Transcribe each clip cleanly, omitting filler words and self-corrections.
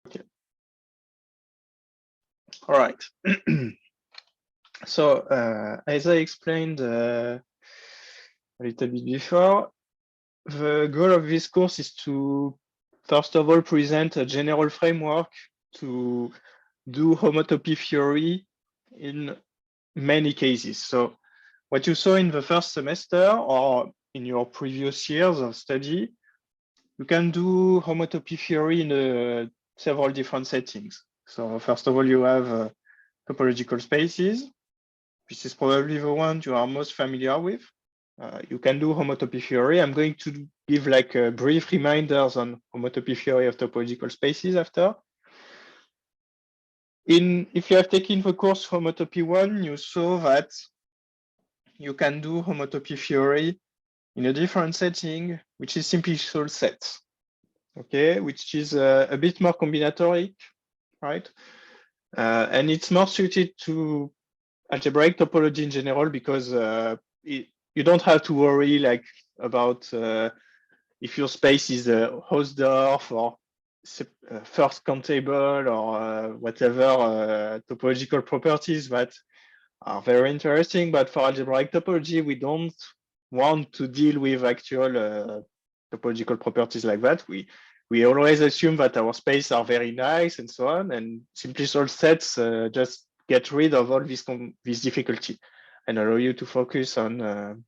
Okay. All right. So as I explained a little bit before, the goal of this course is to, first of all, present a general framework to do homotopy theory in many cases. So what you saw in the first semester or in your previous years of study, you can do homotopy theory in several different settings. So first of all, you have topological spaces. This is probably the one you are most familiar with. You can do homotopy theory. I'm going to give like brief reminders on homotopy theory of topological spaces after. If you have taken the course Homotopy I, you saw that you can do homotopy theory in a different setting, which is simplicial sets, okay, which is a bit more combinatoric, right? And it's more suited to algebraic topology in general because you don't have to worry like about if your space is a Hausdorff or first countable or whatever topological properties that are very interesting. But for algebraic topology, we don't want to deal with actual topological properties like that. We always assume that our spaces are very nice and so on, and simplicial sets just get rid of all this difficulty and allow you to focus on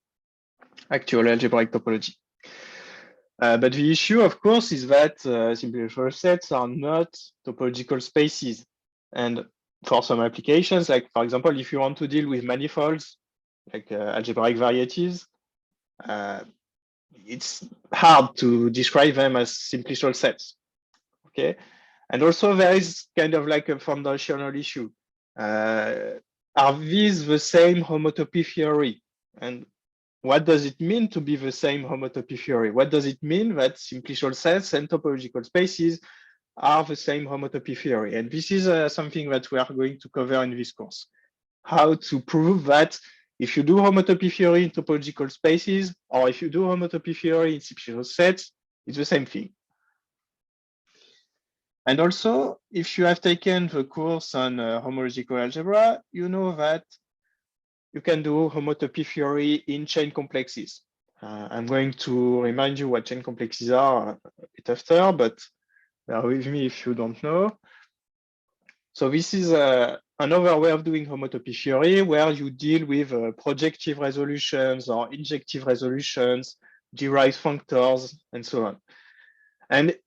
actual algebraic topology. But the issue, of course, is that simplicial sets are not topological spaces. And for some applications, like for example, if you want to deal with manifolds, like algebraic varieties, it's hard to describe them as simplicial sets. Okay, and also there is kind of like a foundational issue. Are these the same homotopy theory? And what does it mean to be the same homotopy theory? What does it mean that simplicial sets and topological spaces are the same homotopy theory? And this is something that we are going to cover in this course. How to prove that if you do homotopy theory in topological spaces, or if you do homotopy theory in simplicial sets, it's the same thing. And also, if you have taken the course on homological algebra, you know that you can do homotopy theory in chain complexes. I'm going to remind you what chain complexes are a bit after, but bear with me if you don't know. So this is another way of doing homotopy theory where you deal with projective resolutions or injective resolutions, derived functors, and so on. And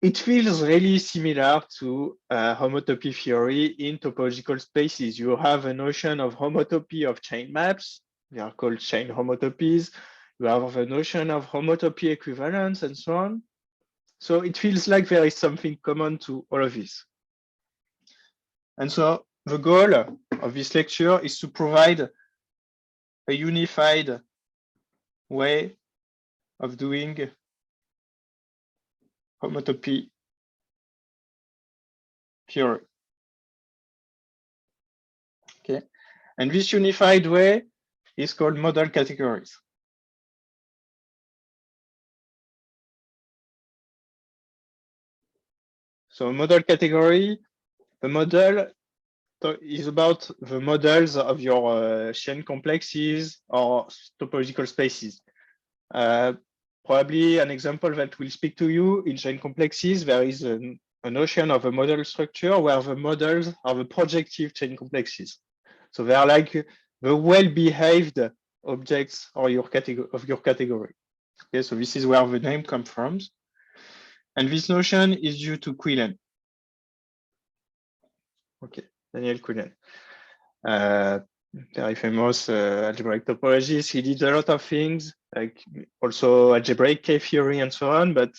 it feels really similar to homotopy theory in topological spaces. You have a notion of homotopy of chain maps. They are called chain homotopies. You have a notion of homotopy equivalence and so on. So it feels like there is something common to all of this. And so the goal of this lecture is to provide a unified way of doing homotopy theory. Okay, and this unified way is called model categories. So model category, the model is about the models of your chain complexes or topological spaces. Probably an example that will speak to you in chain complexes, there is a notion of a model structure where the models are the projective chain complexes. So they are like the well-behaved objects or your category. Okay, so this is where the name comes from. And this notion is due to Quillen. Okay, Daniel Quillen. Very famous algebraic topologist. He did a lot of things, like also algebraic K-theory and so on, but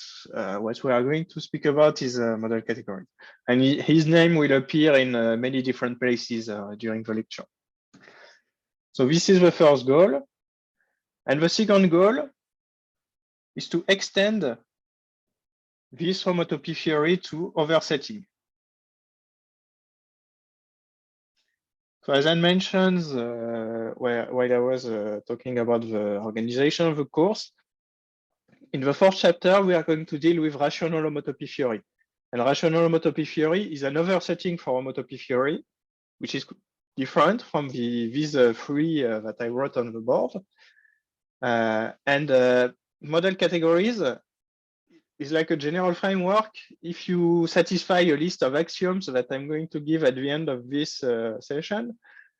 what we are going to speak about is a model category. And his name will appear in many different places during the lecture. So this is the first goal. And the second goal is to extend this homotopy theory to other settings. So as I mentioned while I was talking about the organization of the course, in the fourth chapter, we are going to deal with rational homotopy theory. And rational homotopy theory is another setting for homotopy theory, which is different from these three that I wrote on the board. And model categories is like a general framework. If you satisfy a list of axioms that I'm going to give at the end of this session,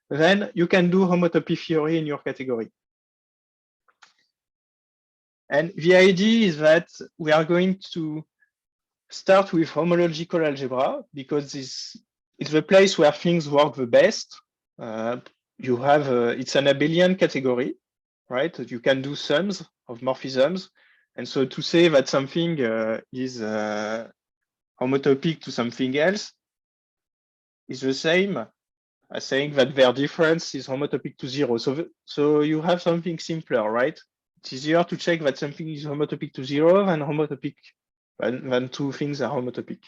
then you can do homotopy theory in your category. And the idea is that we are going to start with homological algebra because this is the place where things work the best. You have it's an abelian category, right? You can do sums of morphisms. And so to say that something is homotopic to something else is the same as saying that their difference is homotopic to zero. So you have something simpler, right? It's easier to check that something is homotopic to zero than homotopic than two things are homotopic.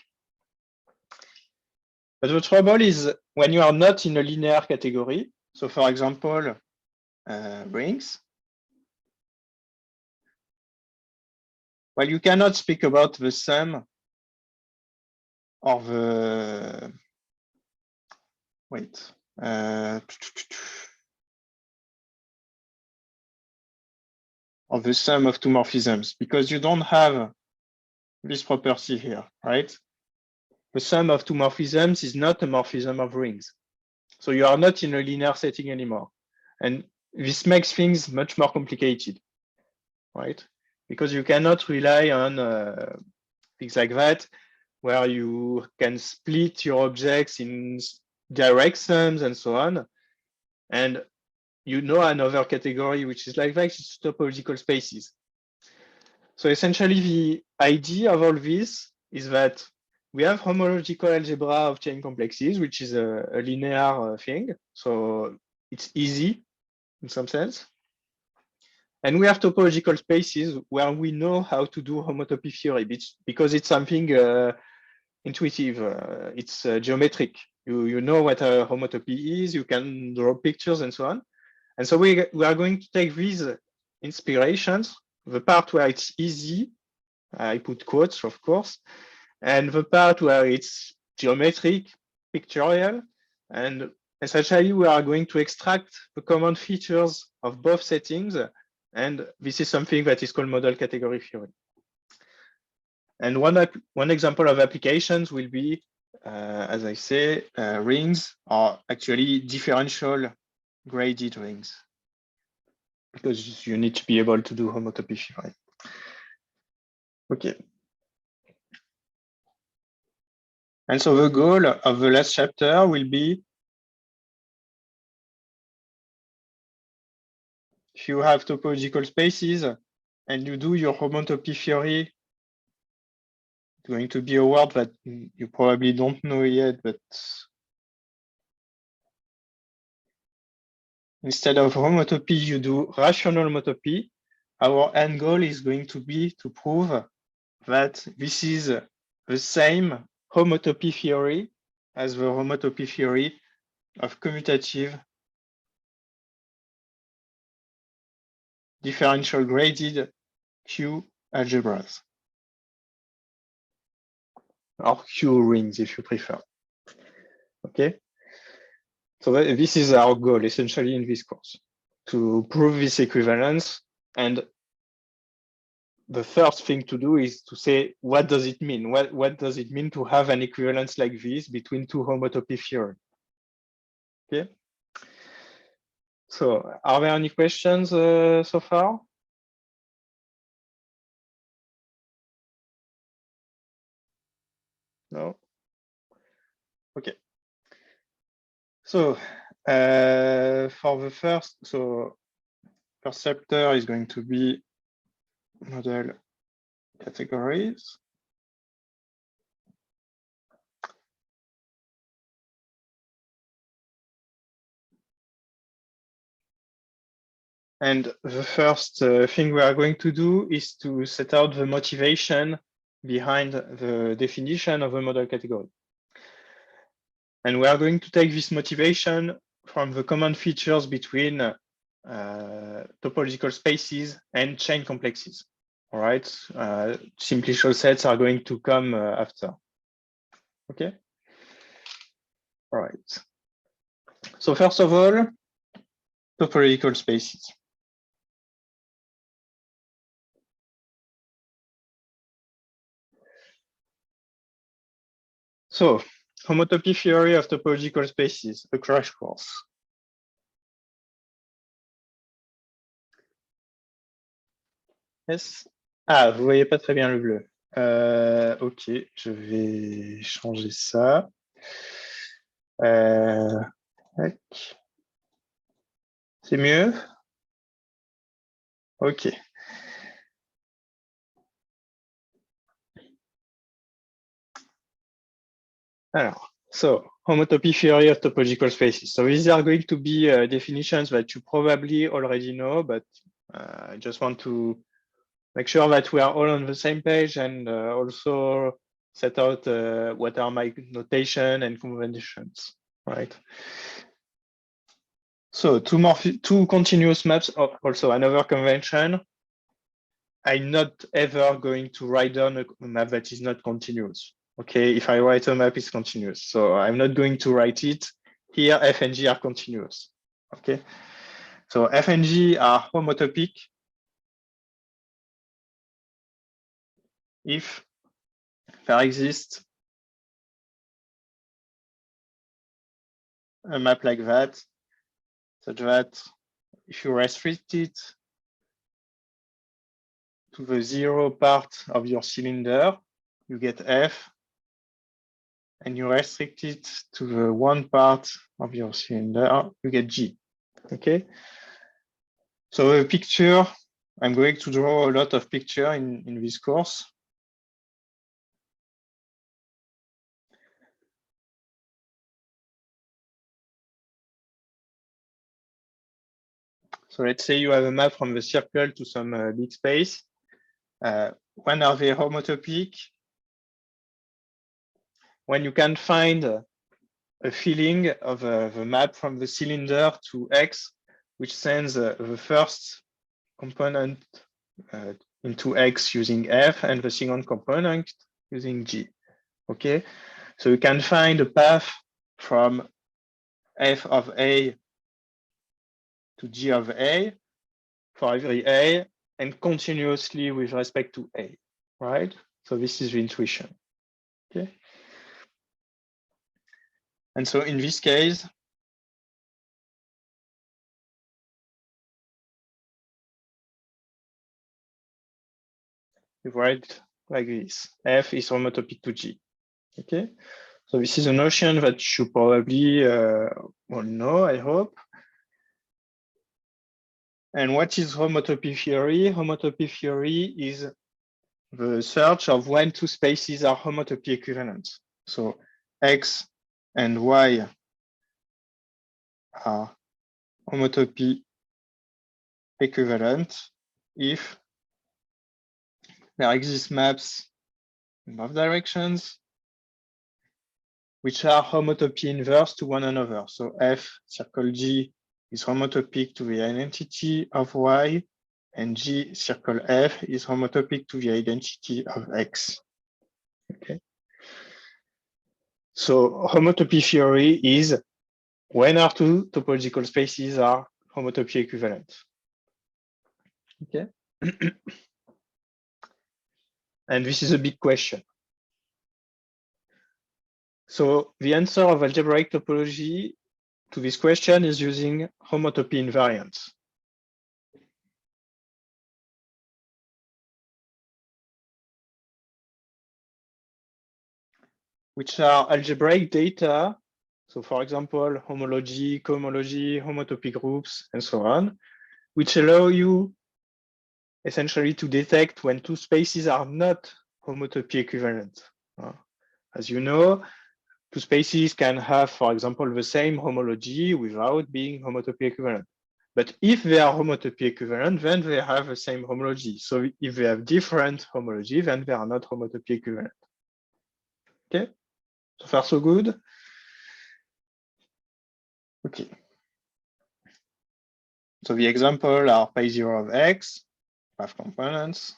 But the trouble is when you are not in a linear category. So for example, rings. Well, you cannot speak about the sum of the, wait, of the sum of two morphisms because you don't have this property here, right? The sum of two morphisms is not a morphism of rings. So you are not in a linear setting anymore. And this makes things much more complicated, right? Because you cannot rely on things like that, where you can split your objects in direct sums and so on. And you know another category which is like that, it's topological spaces. So essentially the idea of all this is that we have homological algebra of chain complexes, which is a linear thing. So it's easy in some sense. And we have topological spaces where we know how to do homotopy theory because it's something intuitive. It's geometric. You know what a homotopy is. You can draw pictures and so on. And so we are going to take these inspirations, the part where it's easy, I put quotes, of course, and the part where it's geometric, pictorial, and essentially we are going to extract the common features of both settings. And this is something that is called model category theory. And one example of applications will be, as I say, rings are actually differential graded rings because you need to be able to do homotopy theory. Okay. And so the goal of the last chapter will be, if you have topological spaces and you do your homotopy theory, it's going to be a word that you probably don't know yet, but instead of homotopy, you do rational homotopy. Our end goal is going to be to prove that this is the same homotopy theory as the homotopy theory of commutative differential graded Q algebras, or Q rings if you prefer. Okay, so this is our goal essentially in this course, to prove this equivalence. And the first thing to do is to say, what does it mean? What does it mean to have an equivalence like this between two homotopy theories? Okay. So are there any questions so far? No? Okay. So for the first chapter is going to be model categories. And the first thing we are going to do is to set out the motivation behind the definition of a model category. And we are going to take this motivation from the common features between topological spaces and chain complexes. All right, simplicial sets are going to come after. Okay. All right. So first of all, topological spaces. So homotopy theory of topological spaces, a crash course. Yes. Ah, vous voyez pas très bien le bleu. Ok, je vais changer ça. C'est mieux? Ok. Alors, so homotopy theory of topological spaces. So these are going to be definitions that you probably already know, but I just want to make sure that we are all on the same page and also set out what are my notation and conventions, right? So two continuous maps are also another convention. I'm not ever going to write down a map that is not continuous. Okay, if I write a map, it's continuous. So I'm not going to write it. Here, F and G are continuous. Okay, so F and G are homotopic if there exists a map like that, such that if you restrict it to the 0 part of your cylinder, you get F, and you restrict it to the 1 part of your cylinder, you get G. Okay. So a picture, I'm going to draw a lot of picture in this course. So let's say you have a map from the circle to some big space. When are they homotopic? When you can find a filling of the map from the cylinder to X, which sends the first component into X using F and the second component using G. Okay, so you can find a path from F of A to G of A for every A and continuously with respect to A, right? So this is the intuition, okay? And so in this case, you write like this, F is homotopic to G, okay? So this is a notion that you probably all know, I hope. And what is homotopy theory? Homotopy theory is the search of when two spaces are homotopy equivalent. So X and Y are homotopy equivalent if there exist maps in both directions which are homotopy inverse to one another. So F circle G is homotopic to the identity of Y, and G circle F is homotopic to the identity of X. Okay. So homotopy theory is when are two topological spaces are homotopy equivalent. Okay. And this is a big question. So the answer of algebraic topology to this question is using homotopy invariants. Which are algebraic data. So for example, homology, cohomology, homotopy groups, and so on, which allow you essentially to detect when two spaces are not homotopy equivalent. As you know, two spaces can have, for example, the same homology without being homotopy equivalent. But if they are homotopy equivalent, then they have the same homology. So if they have different homology, then they are not homotopy equivalent. Okay, so far so good. Okay. So the example are pi 0 of X, have components.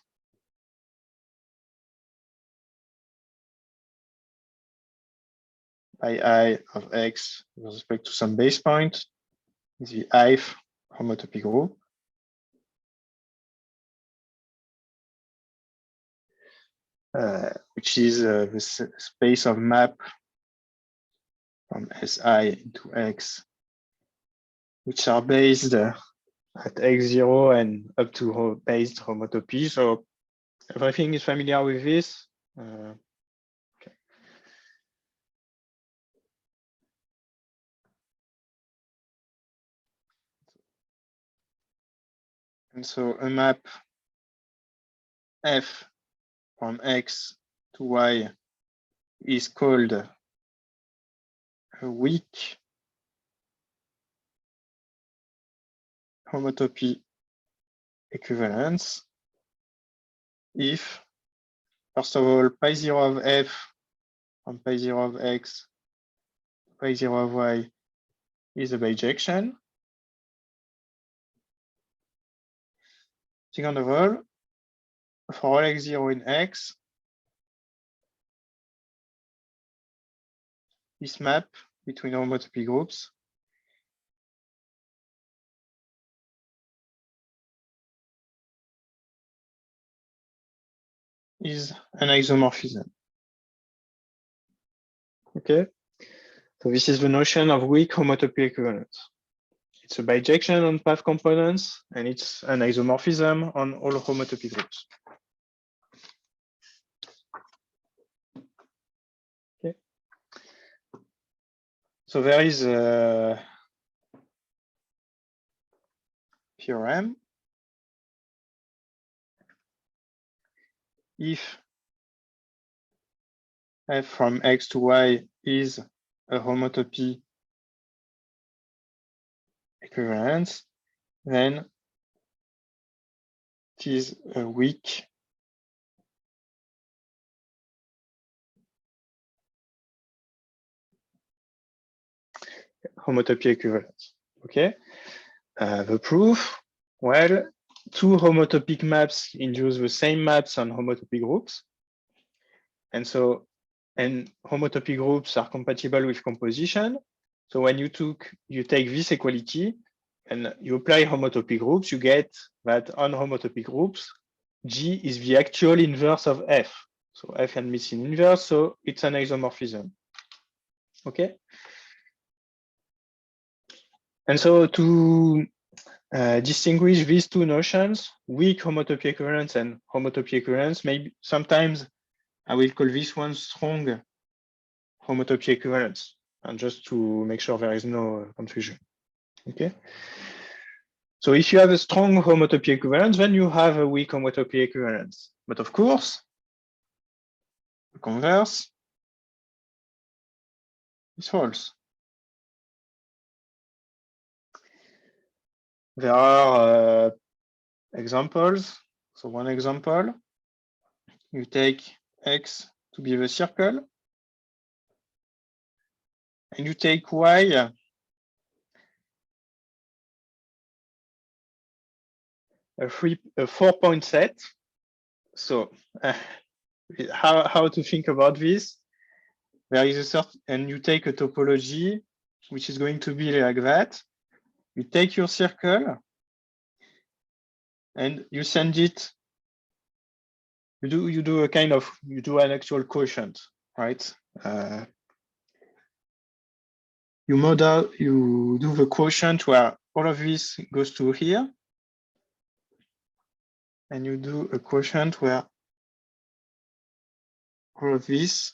pi of x with respect to some base point is the ith homotopy group. Which is the space of map from Si into X, which are based at X0 and up to based homotopy. So everything is familiar with this. Okay. And so a map F from X to Y is called a weak homotopy equivalence if, first of all, pi 0 of F from pi 0 of X to pi 0 of Y is a bijection. Second of all, for all x0 in X, this map between homotopy groups is an isomorphism. Okay, so this is the notion of weak homotopy equivalence. It's a bijection on path components, and it's an isomorphism on all homotopy groups. Okay, so there is a theorem. If f from X to Y is a homotopy equivalence, then it is a weak homotopy equivalence. Okay, the proof, well, two homotopic maps induce the same maps on homotopy groups. And so, and homotopy groups are compatible with composition. So when you take this equality and you apply homotopy groups, you get that on homotopy groups, G is the actual inverse of F. So F and missing inverse, so it's an isomorphism. Okay. And so to distinguish these two notions, weak homotopy equivalence and homotopy equivalence, maybe sometimes I will call this one strong homotopy equivalence, and just to make sure there is no confusion. Okay. So if you have a strong homotopy equivalence, then you have a weak homotopy equivalence. But of course, the converse is false. There are examples. So one example, you take X to be the circle, and you take Y a 4-point set. So how to think about this? There is a certain, and you take a topology which is going to be like that. You take your circle and you send it. You do an actual quotient, right? You do the quotient where all of this goes to here, and you do a quotient where all of this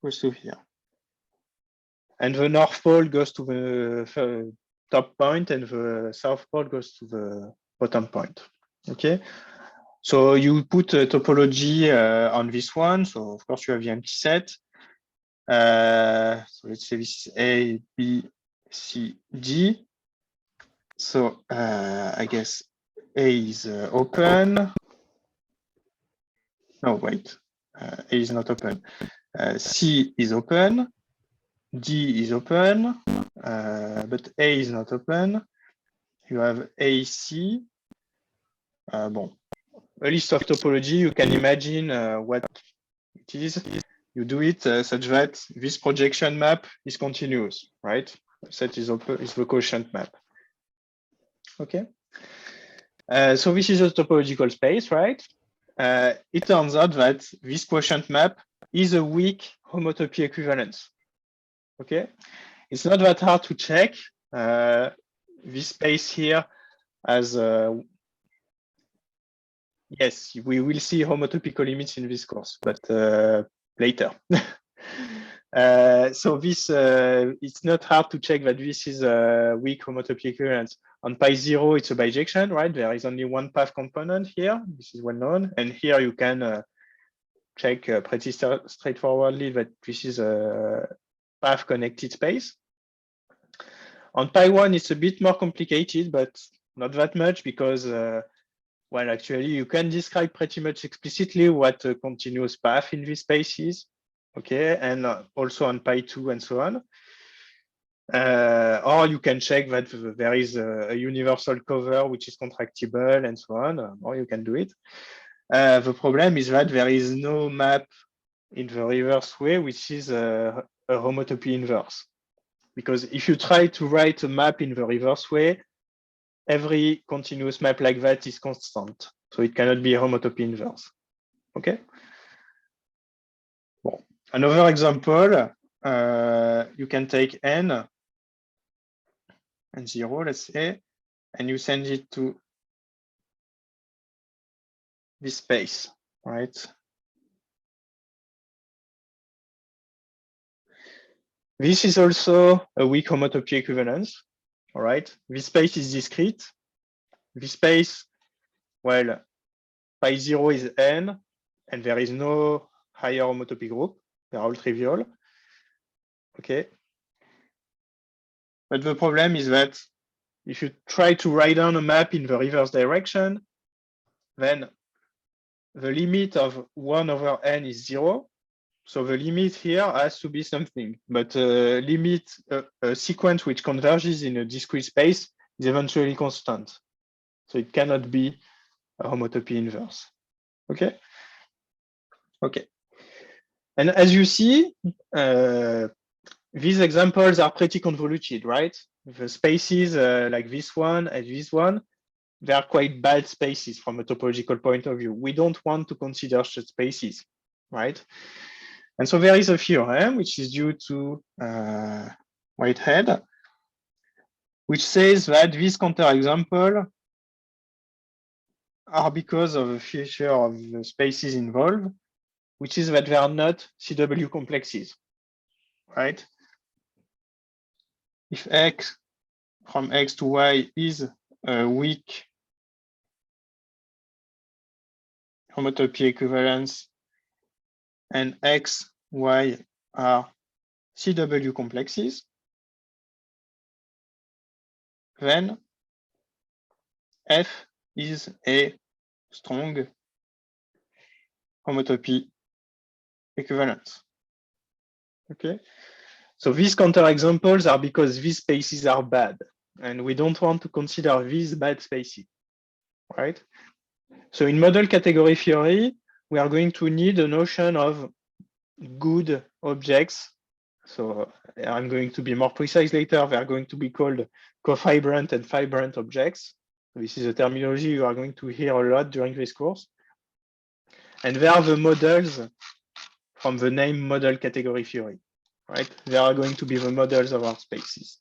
goes to here. And the north pole goes to the top point, and the south pole goes to the bottom point. Okay, so you put a topology on this one. So of course you have the empty set. So let's say this is A, B, C, D. So I guess A is open. No, wait, A is not open. C is open. D is open, but A is not open. You have AC. Bon, a list of topology, you can imagine what it is. you do it such that this projection map is continuous, right? Set is the quotient map. Okay. So this is a topological space, right? It turns out that this quotient map is a weak homotopy equivalence. Okay. It's not that hard to check. This space here as yes, we will see homotopical limits in this course, but later. So this it's not hard to check that this is a weak homotopy equivalence. On pi 0, it's a bijection, right? There is only one path component here. This is well known, and here you can check pretty straightforwardly that this is a path connected space. On pi 1, it's a bit more complicated, but not that much because well, actually, you can describe pretty much explicitly what a continuous path in this space is, okay, and also on pi 2 and so on. Or you can check that there is a universal cover which is contractible and so on, or you can do it. The problem is that there is no map in the reverse way, which is a homotopy inverse. Because if you try to write a map in the reverse way, every continuous map like that is constant. So it cannot be a homotopy inverse. Okay. Well, another example, you can take n and 0, let's say, and you send it to this space, right? This is also a weak homotopy equivalence. All right. This space is discrete. This space, well, pi 0 is n, and there is no higher homotopy group. They're all trivial. Okay. But the problem is that if you try to write down a map in the reverse direction, then the limit of 1 over n is 0. So the limit here has to be something. But limit a sequence which converges in a discrete space is eventually constant. So it cannot be a homotopy inverse. Okay. Okay. And as you see, these examples are pretty convoluted, right? The spaces like this one and this one, they are quite bad spaces from a topological point of view. We don't want to consider such spaces, right? And so there is a theorem which is due to Whitehead, which says that these counterexamples are because of a feature of the spaces involved, which is that they are not CW complexes, right? If x from x to y is a weak homotopy equivalence and x, y are CW complexes, then F is a strong homotopy equivalence. Okay, so these counterexamples are because these spaces are bad, and we don't want to consider these bad spaces, right? So in model category theory, we are going to need a notion of good objects. So I'm going to be more precise later. They are going to be called cofibrant and fibrant objects. This is a terminology you are going to hear a lot during this course. And they are the models from the name model category theory, right? They are going to be the models of our spaces.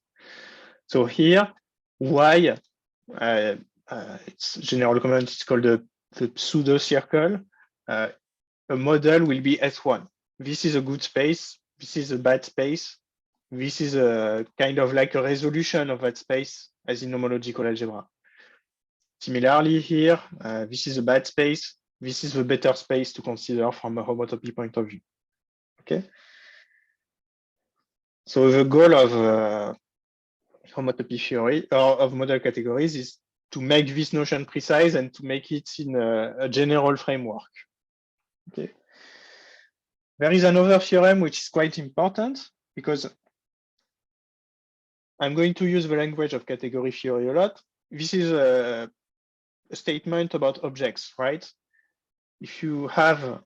So here, Y, it's general comment, it's called the pseudo circle. A model will be S1. This is a good space. This is a bad space. This is a kind of like a resolution of that space as in homological algebra. Similarly here, this is a bad space. This is the better space to consider from a homotopy point of view. Okay. So the goal of homotopy theory or of model categories is to make this notion precise and to make it in a general framework. Okay. There is another theorem which is quite important because I'm going to use the language of category theory a lot. This is a statement about objects, right? If you have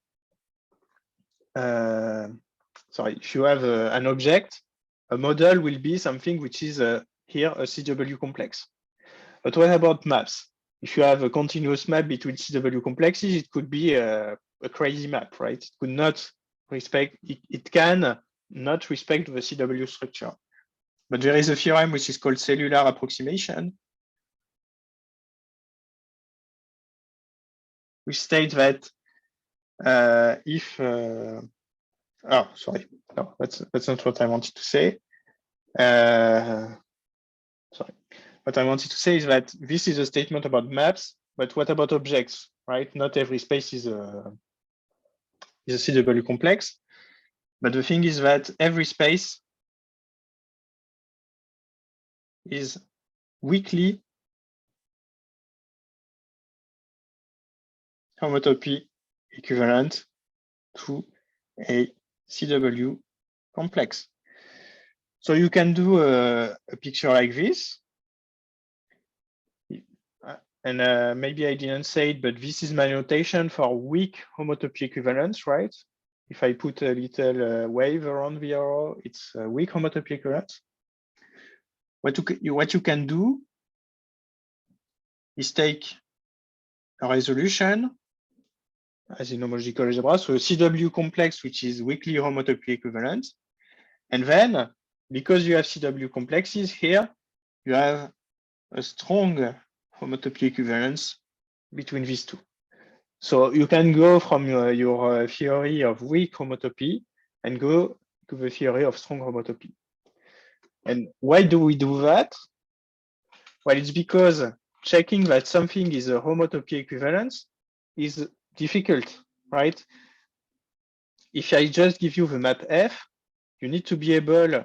sorry, if you have an object, a model will be something which is here a CW complex. But what about maps? If you have a continuous map between CW complexes, it could be a crazy map, right? It could not respect, it can not respect the CW structure. But there is a theorem which is called cellular approximation, which states that if oh, sorry, no, that's not what I wanted to say. Sorry, what I wanted to say is that this is a statement about maps, but what about objects, right? Not every space is a CW complex, but the thing is that every space is weakly homotopy equivalent to a CW complex. So you can do a picture like this. And maybe I didn't say it, but this is my notation for weak homotopy equivalence, right? If I put a little wave around the arrow, it's a weak homotopy equivalence. What you can do is take a resolution as in homological algebra, so a CW complex, which is weakly homotopy equivalent. And then, because you have CW complexes here, you have a strong homotopy equivalence between these two. So you can go from your theory of weak homotopy and go to the theory of strong homotopy. And why do we do that? Well, it's because checking that something is a homotopy equivalence is difficult, right? If I just give you the map F, you need to be able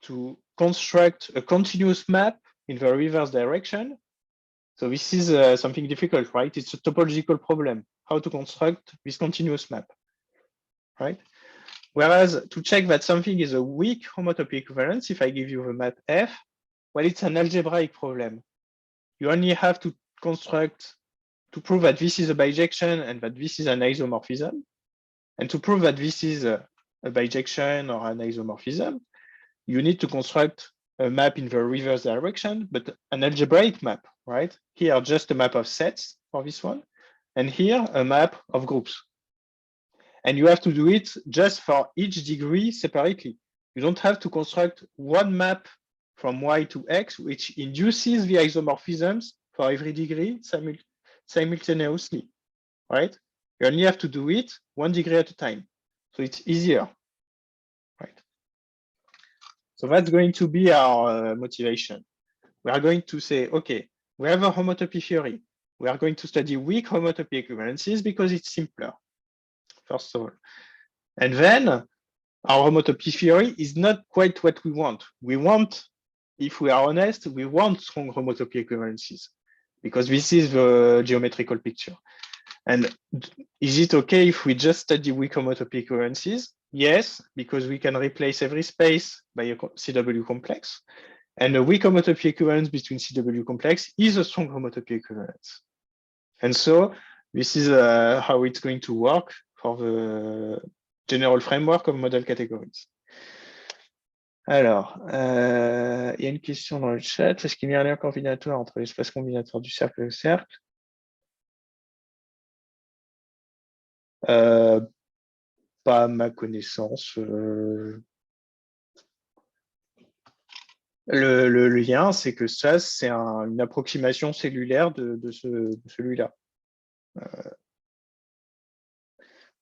to construct a continuous map in the reverse direction. So this is something difficult, right? It's a topological problem, how to construct this continuous map, right? Whereas to check that something is a weak homotopy equivalence, if I give you the map F, well, it's an algebraic problem. You only have to construct, to prove that this is a bijection and that this is an isomorphism. And to prove that this is a bijection or an isomorphism, you need to construct a map in the reverse direction, but an algebraic map, right? Here, just a map of sets for this one. And here, a map of groups. And you have to do it just for each degree separately. You don't have to construct one map from Y to X, which induces the isomorphisms for every degree simultaneously, right? You only have to do it one degree at a time. So it's easier, right? So that's going to be our motivation. We are going to say, okay, we have a homotopy theory. We are going to study weak homotopy equivalences because it's simpler, first of all. And then our homotopy theory is not quite what we want. We want, if we are honest, we want strong homotopy equivalences because this is the geometrical picture. And is it okay if we just study weak homotopy equivalences? Yes, because we can replace every space by a CW complex. And a weak homotopy equivalence between CW complex is a strong homotopy equivalence. And so this is how it's going to work for the general framework of model categories. Alors, il y a une question dans le chat. Est-ce qu'il y a un lien combinatoire entre l'espace combinatoire du cercle et le cercle? Pas à ma connaissance. Le lien, c'est que ça, c'est une approximation cellulaire de celui-là.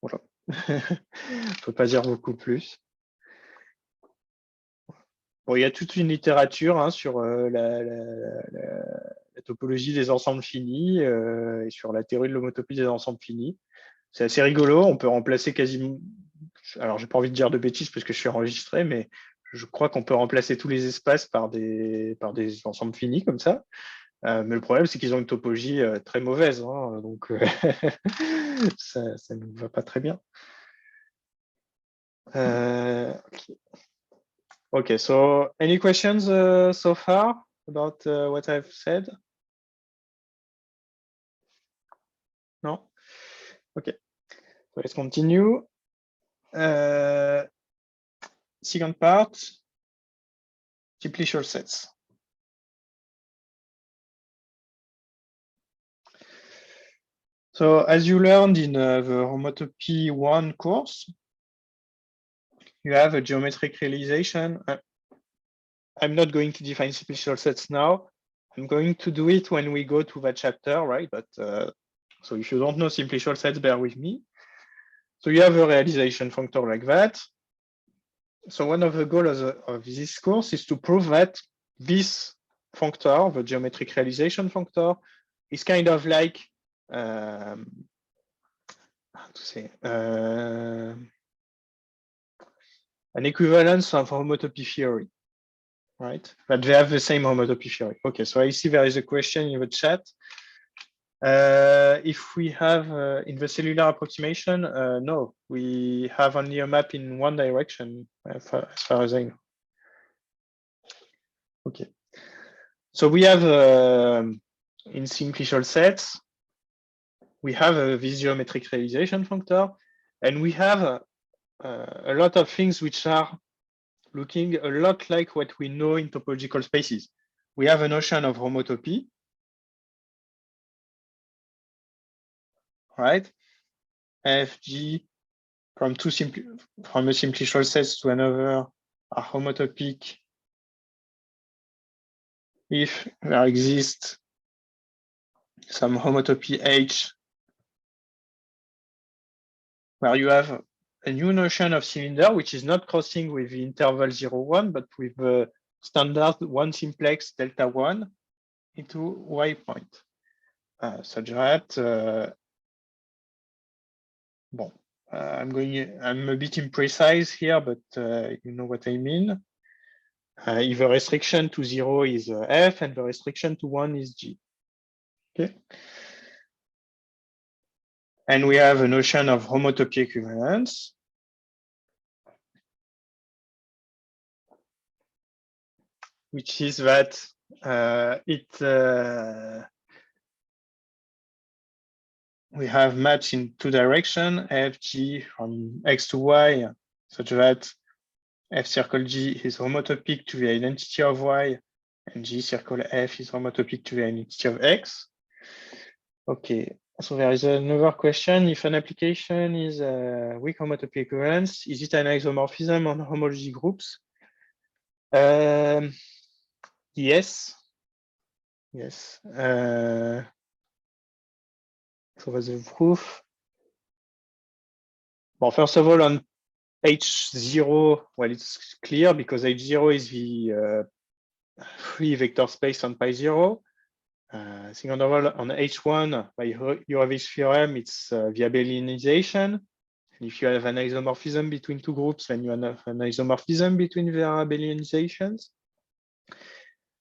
Voilà. Je ne peux pas dire beaucoup plus. Bon, il y a toute une littérature hein, sur la topologie des ensembles finis et sur la théorie de l'homotopie des ensembles finis. C'est assez rigolo, on peut remplacer quasiment... Alors, j'ai pas envie de dire de bêtises parce que je suis enregistré, mais je crois qu'on peut remplacer tous les espaces par des ensembles finis comme ça. Mais le problème, c'est qu'ils ont une topologie très mauvaise, hein, donc ça ne va pas très bien. Okay, so any questions so far about what I've said? No? Okay, so let's continue. Second part, simplicial sets. So as you learned in the Homotopy I course, you have a geometric realization. I'm not going to define simplicial sets now. I'm going to do it when we go to that chapter, right? But so if you don't know simplicial sets, bear with me. So you have a realization functor like that. So one of the goals of this course is to prove that this functor, the geometric realization functor, is kind of like how to say an equivalence of homotopy theory, right? But they have the same homotopy theory. Okay, so I see there is a question in the chat. If we have in the cellular approximation, no, we have only a map in one direction as far as I know. Okay. So we have in simplicial sets, we have this geometric realization functor, and we have a lot of things which are looking a lot like what we know in topological spaces. We have a notion of homotopy, right? Fg from a simplicial set to another are homotopic if there exists some homotopy H where you have a new notion of cylinder, which is not crossing with the interval 0, 1, but with the standard 1 simplex delta 1 into Y point. Such that, I'm a bit imprecise here, but you know what I mean. If the restriction to 0 is F and the restriction to 1 is G. Okay. And we have a notion of homotopy equivalence. Which is that we have maps in two directions, F, G from X to Y, such that F circle G is homotopic to the identity of Y, and G circle F is homotopic to the identity of X. Okay, so there is another question. If an application is weak homotopy equivalence, is it an isomorphism on homology groups? Yes. Yes. So that's the proof. Well, first of all, on H0, well, it's clear because H0 is the free vector space on pi 0. Second of all, on H1, by Hurewicz theorem, it's the abelianization. And if you have an isomorphism between two groups, then you have an isomorphism between their abelianizations.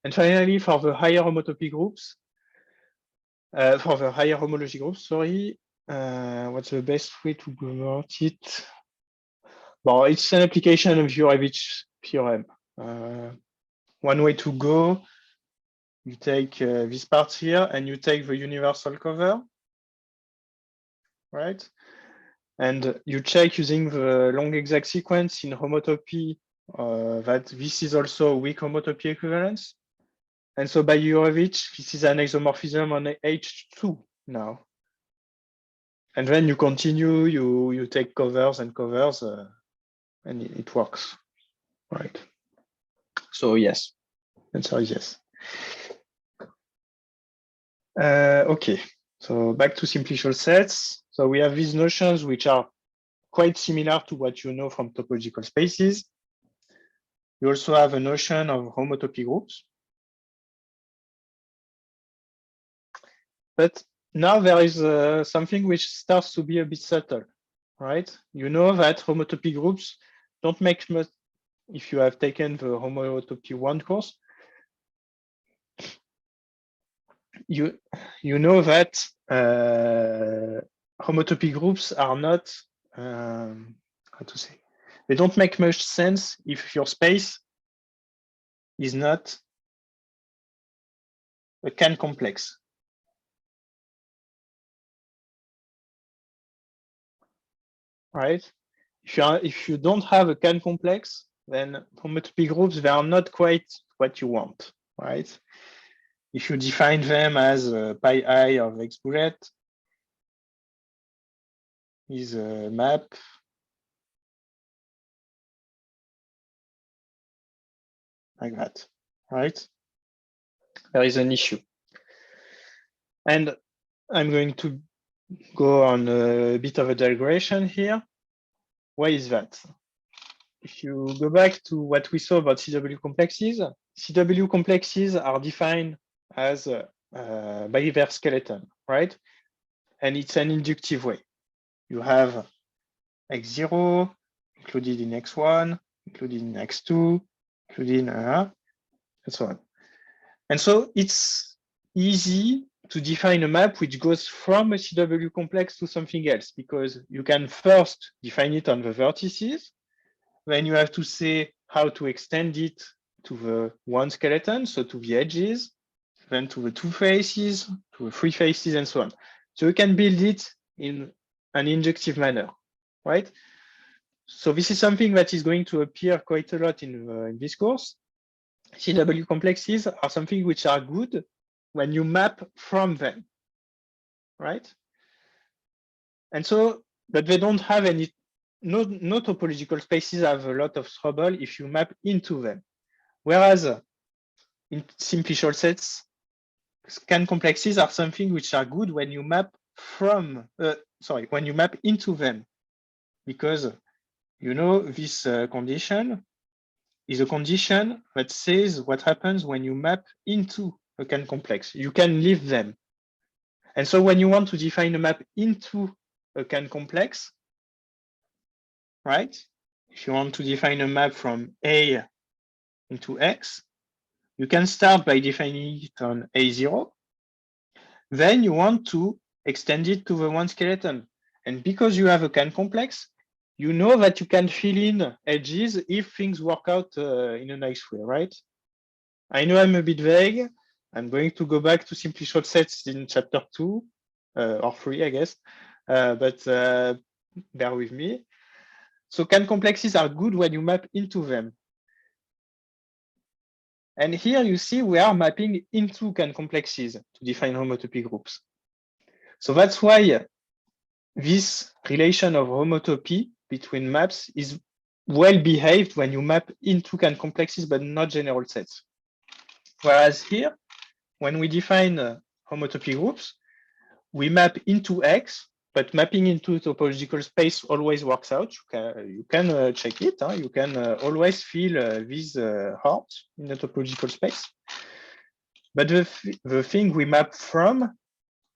And finally, for the higher homotopy groups, for the higher homology groups, sorry, what's the best way to convert it? Well, it's an application of Hurewicz theorem. One way to go, you take this part here and you take the universal cover, right? And you check using the long exact sequence in homotopy that this is also a weak homotopy equivalence. And so by Hurewicz, this is an isomorphism on H2 now. And then you continue, you take covers and covers, and it works, right? So yes, answer is yes. Okay, so back to simplicial sets. So we have these notions which are quite similar to what you know from topological spaces. You also have a notion of homotopy groups. But now there is something which starts to be a bit subtle, right? You know that homotopy groups don't make much, if you have taken the Homotopy I course, you know that homotopy groups are not, how to say, they don't make much sense if your space is not a can complex. Right? if you don't have a Can complex, then homotopy groups, they are not quite what you want, right? If you define them as pi I of X bullet is a map like that, right? There is an issue. And I'm going to go on a bit of a digression here. Why is that? If you go back to what we saw about CW complexes are defined as by their skeleton, right? And it's an inductive way. You have X0 included in X1, included in X2, included in and so on. And so it's easy to define a map which goes from a CW complex to something else, because you can first define it on the vertices. Then you have to say how to extend it to the one skeleton, so to the edges, then to the two faces, to the three faces, and so on. So you can build it in an inductive manner, right? So this is something that is going to appear quite a lot in this course. CW complexes are something which are good when you map from them, right? And so, but they don't have any, no topological spaces have a lot of trouble if you map into them. Whereas in simplicial sets, Can complexes are something which are good when you map from, when you map into them, because you know this condition is a condition that says what happens when you map into a Can complex. You can leave them. And so when you want to define a map into a Can complex, right? If you want to define a map from A into X, you can start by defining it on A0. Then you want to extend it to the one skeleton. And because you have a Can complex, you know that you can fill in edges if things work out in a nice way, right? I know I'm a bit vague. I'm going to go back to simplicial sets in chapter 2 or 3, I guess, but bear with me. So Can complexes are good when you map into them. And here you see we are mapping into Can complexes to define homotopy groups. So that's why this relation of homotopy between maps is well behaved when you map into Can complexes, but not general sets. Whereas here, when we define homotopy groups, we map into X, but mapping into topological space always works out. You can check it. You can always fill these hearts in the topological space. But the thing we map from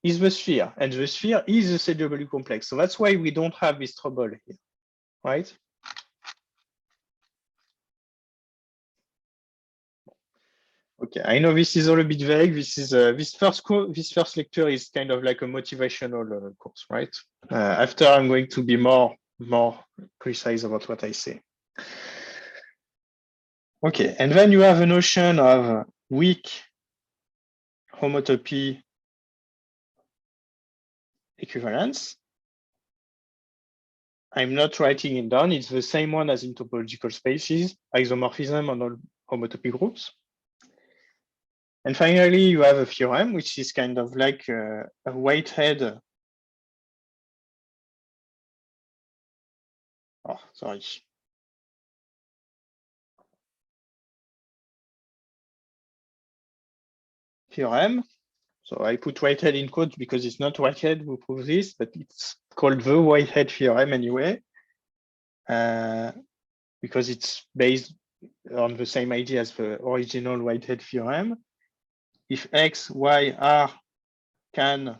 is the sphere, and the sphere is a CW complex. So that's why we don't have this trouble here, right? Okay, I know this is all a bit vague. This is this first lecture is kind of like a motivational course, right? After I'm going to be more precise about what I say. Okay, and then you have a notion of weak homotopy equivalence. I'm not writing it down. It's the same one as in topological spaces, isomorphism on all homotopy groups. And finally, you have a theorem, which is kind of like a Whitehead. Oh, sorry. Theorem. So I put Whitehead in quotes because it's not Whitehead who proves this, but it's called the Whitehead theorem anyway, because it's based on the same idea as the original Whitehead theorem. If X, Y are Can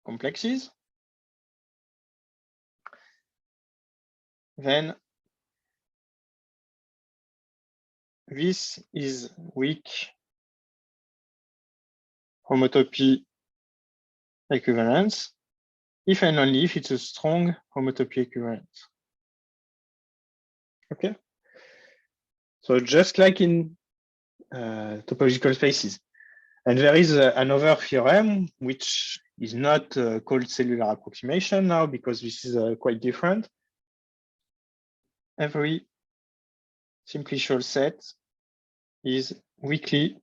complexes, then this is weak homotopy equivalence if and only if it's a strong homotopy equivalence. Okay. So just like in topological spaces. And there is another theorem, which is not called cellular approximation now, because this is quite different. every simplicial set is weakly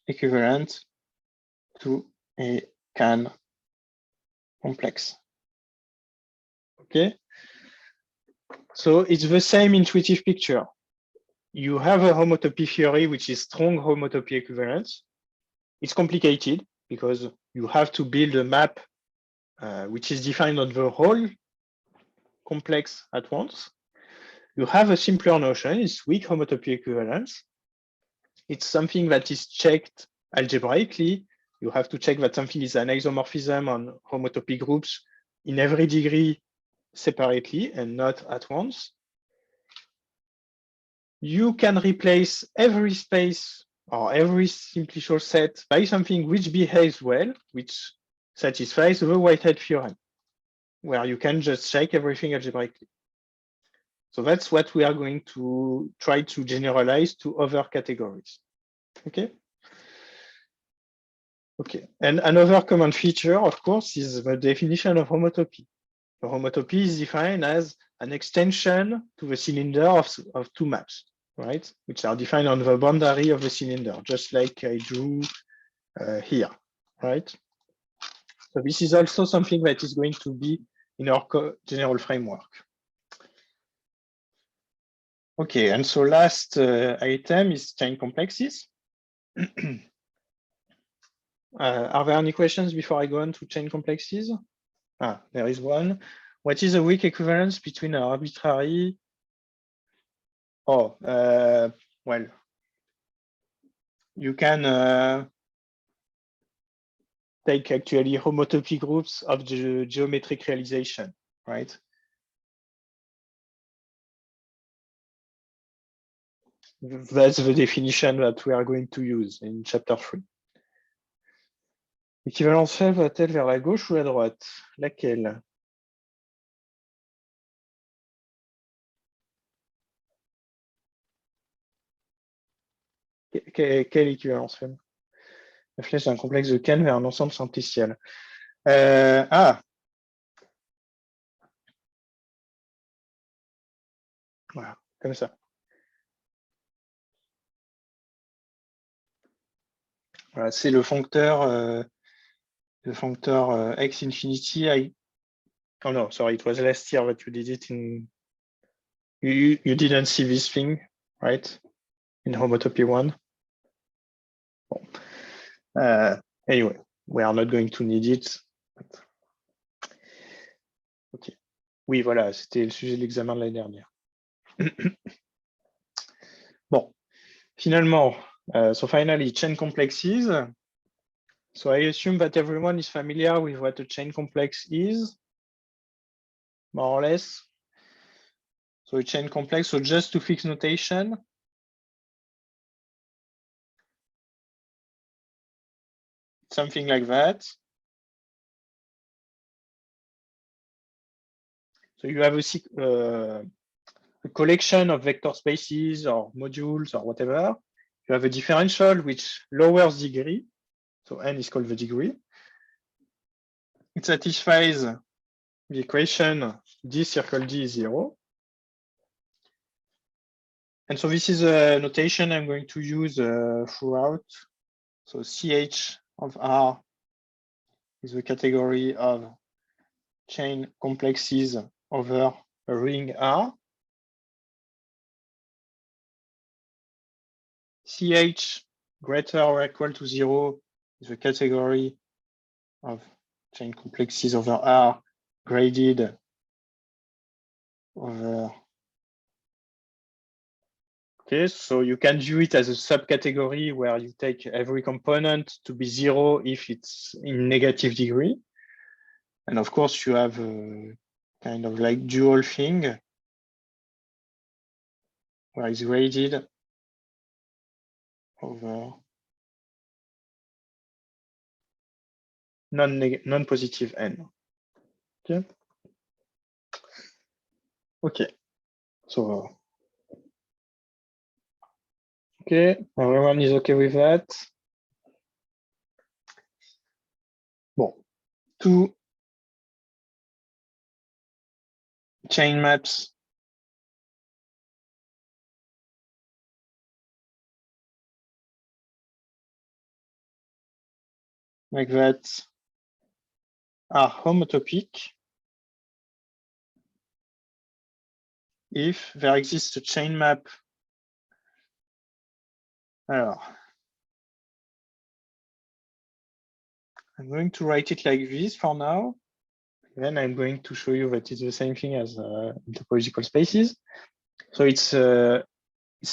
equivalent to a can complex. Okay, so it's the same intuitive picture. You have a homotopy theory, which is strong homotopy equivalence. It's complicated because you have to build a map which is defined on the whole complex at once. You have a simpler notion, it's weak homotopy equivalence. It's something that is checked algebraically. You have to check that something is an isomorphism on homotopy groups in every degree separately and not at once. You can replace every space or every simplicial set by something which behaves well, which satisfies the Whitehead Theorem, where you can just check everything algebraically. So that's what we are going to try to generalize to other categories. Okay. Okay. And another common feature, of course, is the definition of homotopy. The homotopy is defined as an extension to the cylinder of two maps, right? Which are defined on the boundary of the cylinder, just like I drew here, right? So this is also something that is going to be in our general framework. Okay, and so last item is chain complexes. Are there any questions before I go on to chain complexes? There is one. What is a weak equivalence between an arbitrary? Well, you can take actually homotopy groups of the geometric realization, right? That's the definition that we are going to use in chapter 3. L'équivalence faible va-t-elle vers la gauche ou la droite? Laquelle? Quelle équivalence faible? La flèche d'un complexe de Kahn vers un ensemble simplicial. Voilà, comme ça. Voilà, c'est le foncteur x infinity. Oh no, sorry, it was last year that you did it in. You didn't see this thing, right? In Homotopy 1. Bon. Anyway, we are not going to need it. Ok. Oui, voilà, c'était le sujet de l'examen de l'année dernière. Bon, finalement, so finally, chain complexes. So I assume that everyone is familiar with what a chain complex is, more or less. So a chain complex, so just to fix notation. Something like that. So you have a collection of vector spaces or modules or whatever. You have a differential which lowers degree. So n is called the degree. It satisfies the equation d circle d is 0. And so this is a notation I'm going to use throughout. So CH of R is the category of chain complexes over a ring R. CH greater or equal to 0 is the category of chain complexes over R graded over. Okay, so you can view it as a subcategory where you take every component to be 0 if it's in negative degree. And of course, you have a kind of like dual thing where it's graded over non-positive n. Okay. Okay. So okay, everyone is okay with that. Bon, chain maps like that are homotopic if there exists a chain map. Alors, I'm going to write it like this for now. Then I'm going to show you that it's the same thing as topological spaces. So it's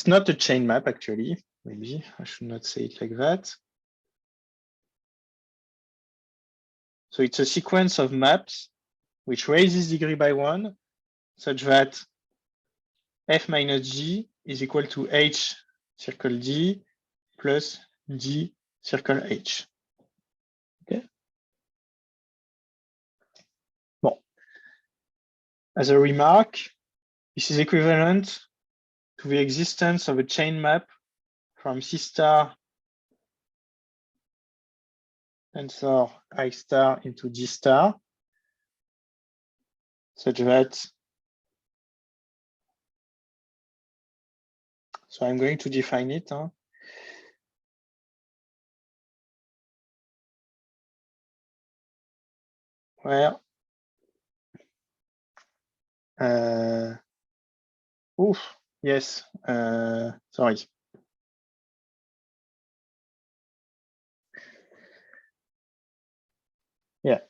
not a chain map, actually. Maybe I should not say it like that. So it's a sequence of maps which raises degree by 1, such that f minus g is equal to h circle d plus d circle h. Okay. Bon. As a remark, this is equivalent to the existence of a chain map from C star tensor I star into G star, such that, so I'm going to define it. Where yes, sorry. Yeah.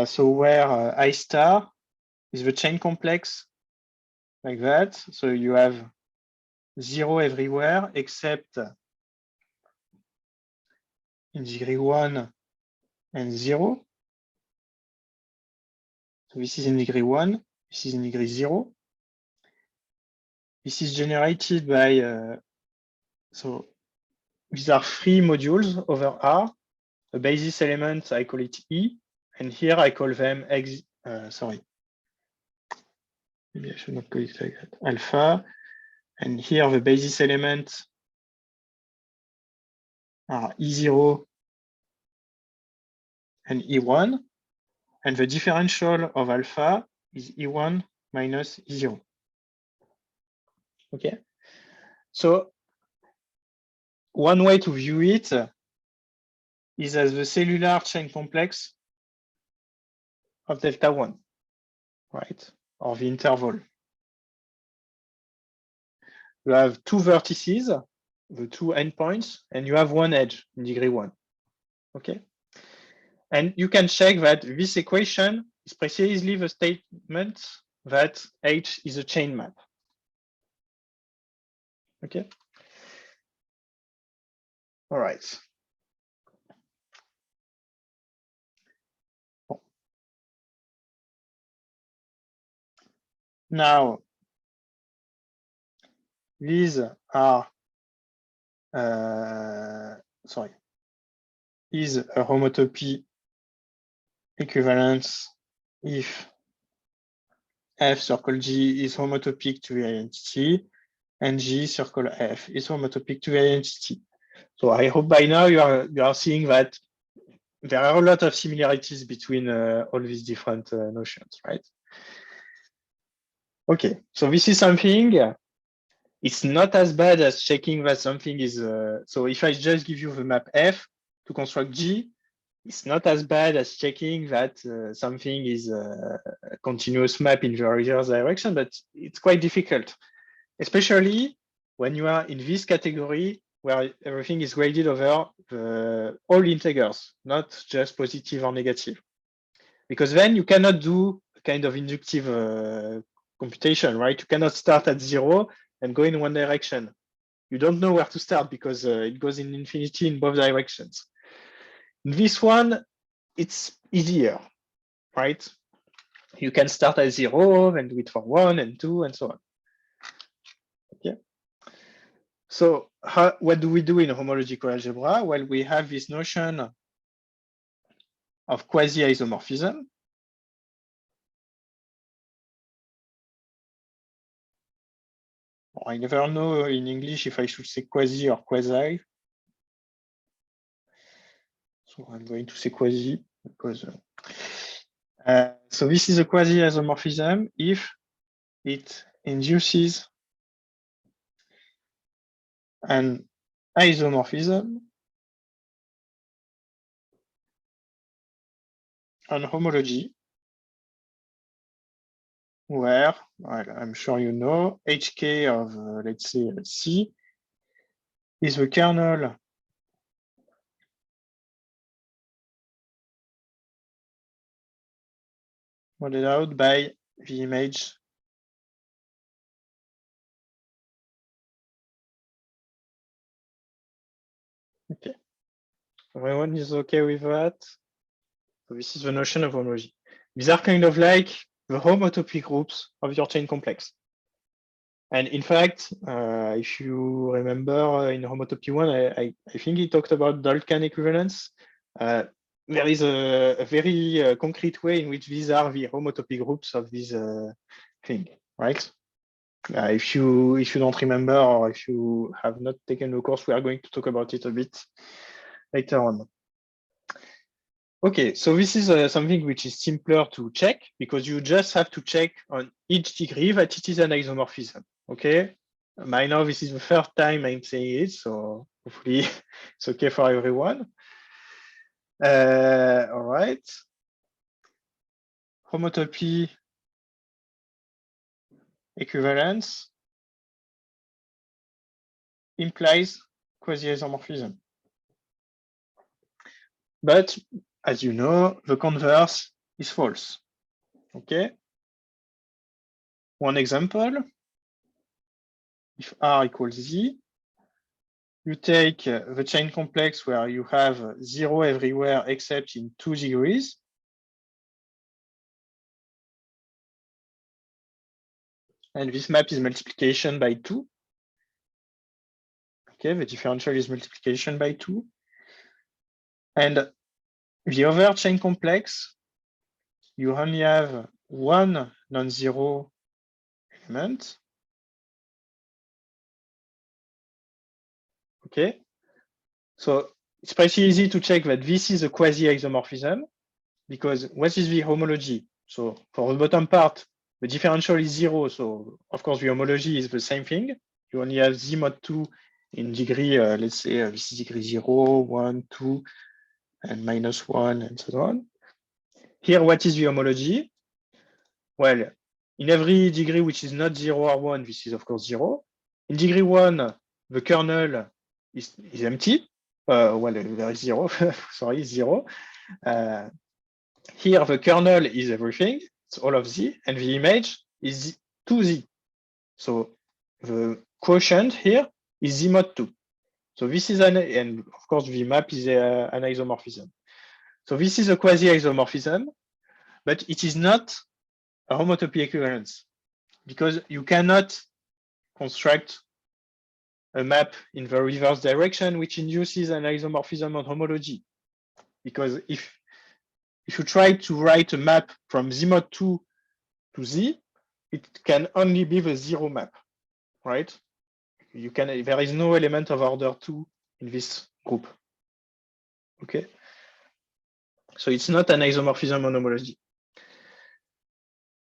So where I star is the chain complex like that. So you have 0 everywhere except in degree 1 and 0. So this is in degree 1, this is in degree 0. This is generated by, so these are 3 modules over R. The basis element, I call it E, and here I call them X, sorry. Maybe I should not call it like that, alpha. And here the basis elements are E0 and E1. And the differential of alpha is E1 minus E0. Okay. So one way to view it is as the cellular chain complex of delta 1, right? Or the interval. You have 2 vertices, the 2 endpoints, and you have 1 edge in degree 1. Okay. And you can check that this equation is precisely the statement that H is a chain map. Okay. All right. Now, these are, sorry, is a homotopy equivalence if F circle G is homotopic to the identity and G circle F is homotopic to the identity. So I hope by now you are seeing that there are a lot of similarities between all these different notions, right? Okay, so this is something, it's not as bad as checking that something is, so if I just give you the map F to construct G, it's not as bad as checking that something is a continuous map in the reverse direction, but it's quite difficult, especially when you are in this category where everything is graded over all integers, not just positive or negative. Because then you cannot do a kind of inductive computation, right? You cannot start at 0 and go in one direction. You don't know where to start because it goes in infinity in both directions. In this one, it's easier, right? You can start at 0 and do it for 1 and 2 and so on. Okay. So what do we do in homological algebra? Well, we have this notion of quasi-isomorphism. I never know in English if I should say quasi or quasi. So I'm going to say quasi because So this is a quasi-isomorphism if it induces an isomorphism on homology where, well, I'm sure you know, hk of, let's say, C is the kernel modeled out by the image Okay. Everyone is okay with that? So this is the notion of homology. These are kind of like the homotopy groups of your chain complex. And in fact, if you remember in Homotopy 1, I think he talked about Dolkan equivalence. There is a very concrete way in which these are the homotopy groups of this thing, right? If you don't remember, or if you have not taken the course, we are going to talk about it a bit later on. Okay, so this is something which is simpler to check because you just have to check on each degree that it is an isomorphism. Okay, by now this is the first time I'm saying it, so hopefully it's okay for everyone. All right. Homotopy equivalence implies quasi-isomorphism. But as you know, the converse is false. Okay. One example, if R equals Z, you take the chain complex where you have 0 everywhere except in 2 degrees. And this map is multiplication by 2. Okay, the differential is multiplication by 2. And the other chain complex, you only have one non-zero element. Okay, so it's pretty easy to check that this is a quasi-isomorphism because what is the homology? So for the bottom part, the differential is 0. So of course, the homology is the same thing. You only have Z mod 2 in degree, let's say this is degree 0, 1, 2, and -1, and so on. Here, what is the homology? Well, in every degree which is not 0 or 1, this is of course 0. In degree 1, the kernel is empty. Well, there is 0, sorry, 0. Here, the kernel is everything, it's all of Z, and the image is 2Z. So the quotient here is Z mod 2. So this is and of course, the map is an isomorphism. So this is a quasi-isomorphism, but it is not a homotopy equivalence because you cannot construct a map in the reverse direction which induces an isomorphism on homology. Because if you try to write a map from Z mod 2 to Z, it can only be the 0 map, right? There is no element of order 2 in this group. Okay. So it's not an isomorphism on homology.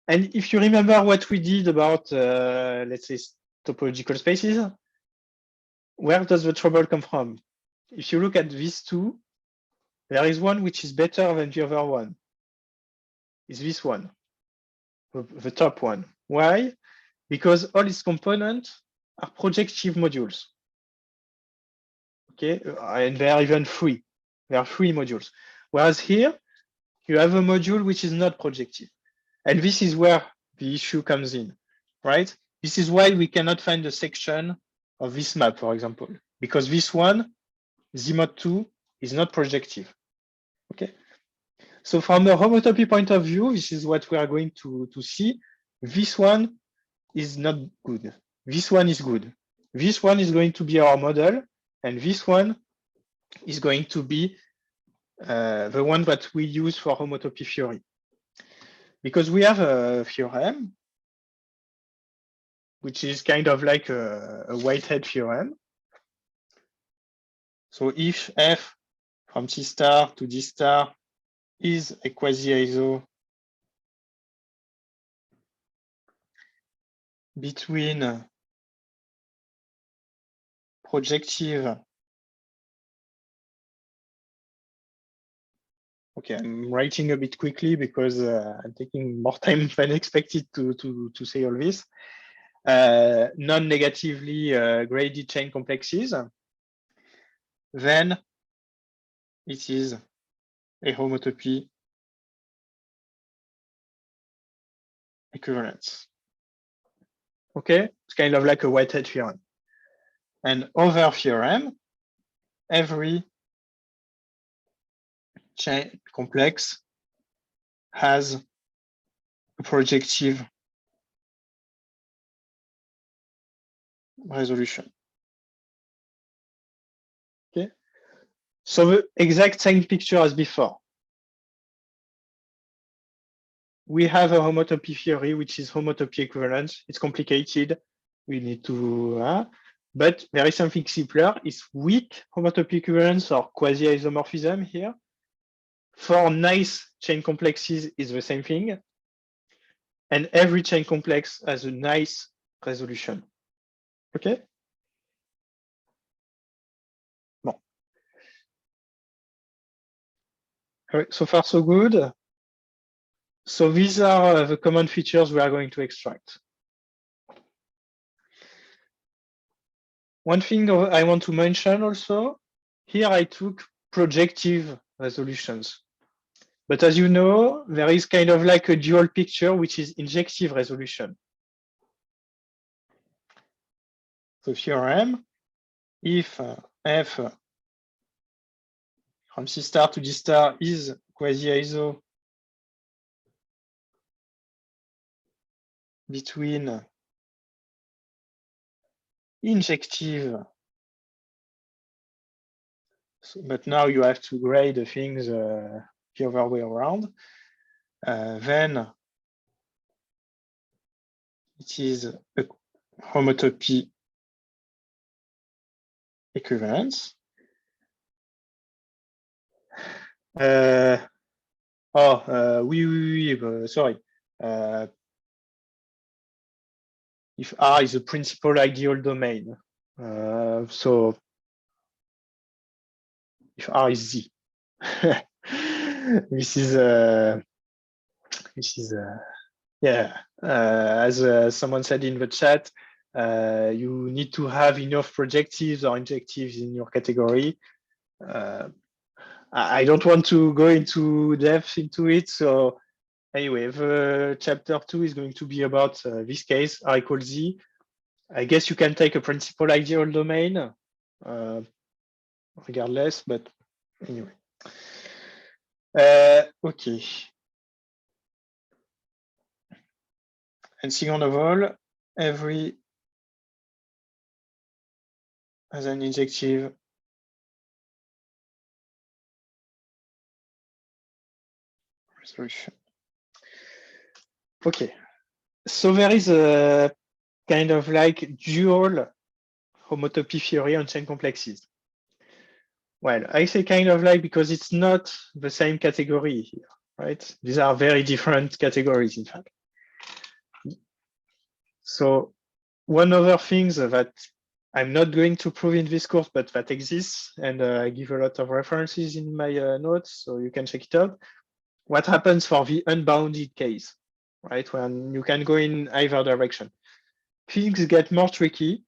And if you remember what we did about, let's say, topological spaces, where does the trouble come from? If you look at these two, there is one which is better than the other one. It's this one, the top one. Why? Because all its components are projective modules. Okay, and they are even free. There are 3 modules. Whereas here, you have a module which is not projective. And this is where the issue comes in, right? This is why we cannot find a section of this map, for example, because this one, Z mod 2, is not projective. Okay. So from a homotopy point of view, this is what we are going to see. This one is not good. This one is good. This one is going to be our model, and this one is going to be the one that we use for homotopy theory. Because we have a theorem, which is kind of like a Whitehead theorem. So if f from C star to D star is a quasi-iso between projective. Okay, I'm writing a bit quickly because I'm taking more time than expected to say all this. Non-negatively graded chain complexes, then it is a homotopy equivalence. Okay, it's kind of like a Whitehead theorem. And over theorem, every chain complex has a projective resolution. Okay, so the exact same picture as before. We have a homotopy theory, which is homotopy equivalent. It's complicated. We need to, but there is something simpler. It's weak homotopy equivalence or quasi-isomorphism here. For nice chain complexes is the same thing. And every chain complex has a nice resolution. Okay? Bon. So far, so good. So these are the common features we are going to extract. One thing I want to mention also, here I took projective resolutions. But as you know, there is kind of like a dual picture, which is injective resolution. So theorem, if f from C star to D star is quasi-iso between injective, so, but now you have to grade the things the other way around, then it is a homotopy equivalence. Sorry. If R is a principal ideal domain, so if R is Z, this is yeah. As someone said in the chat, you need to have enough projectives or injectives in your category. I don't want to go into depth into it. So anyway, the chapter 2 is going to be about this case, R equals Z. I guess you can take a principal ideal domain regardless, but anyway. Okay. And second of all, every has an injective resolution. Okay, so there is a kind of like dual homotopy theory on chain complexes. Well, I say kind of like because it's not the same category here, right? These are very different categories, in fact. So one other thing that I'm not going to prove in this course, but that exists, and I give a lot of references in my notes, so you can check it out. What happens for the unbounded case, right? When you can go in either direction. Things get more tricky.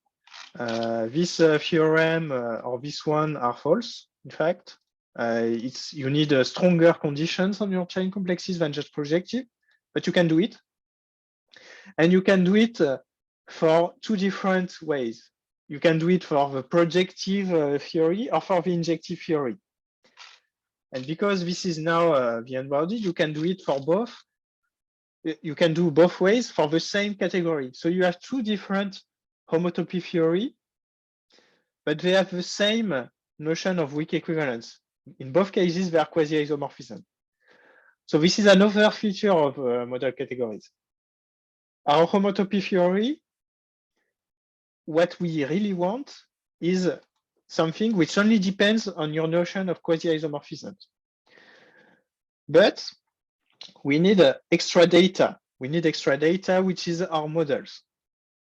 This theorem or this one are false, in fact. You need stronger conditions on your chain complexes than just projective, but you can do it. And you can do it for two different ways. You can do it for the projective theory or for the injective theory. And because this is now the unbounded, you can do it for both. You can do both ways for the same category. So you have two different homotopy theory, but they have the same notion of weak equivalence. In both cases, they are quasi-isomorphism. So this is another feature of model categories. Our homotopy theory, what we really want is something which only depends on your notion of quasi-isomorphism. But we need extra data. We need extra data, which is our models.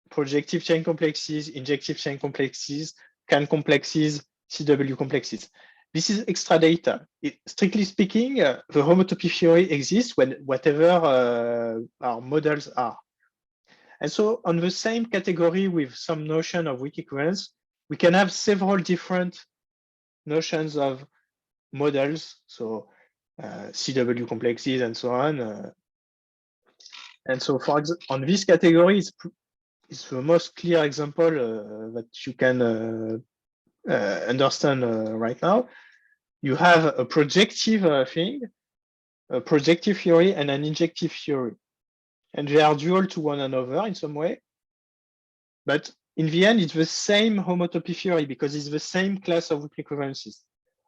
projective chain complexes, injective chain complexes, CAN complexes, CW complexes. This is extra data. Strictly speaking, the homotopy theory exists when whatever our models are. And so on the same category with some notion of weak equivalence, we can have several different notions of models. So CW complexes and so on. And so for example, on this category, it's the most clear example that you can understand right now. You have a projective thing, a projective theory and an injective theory. And they are dual to one another in some way. But in the end, it's the same homotopy theory because it's the same class of weak equivalences.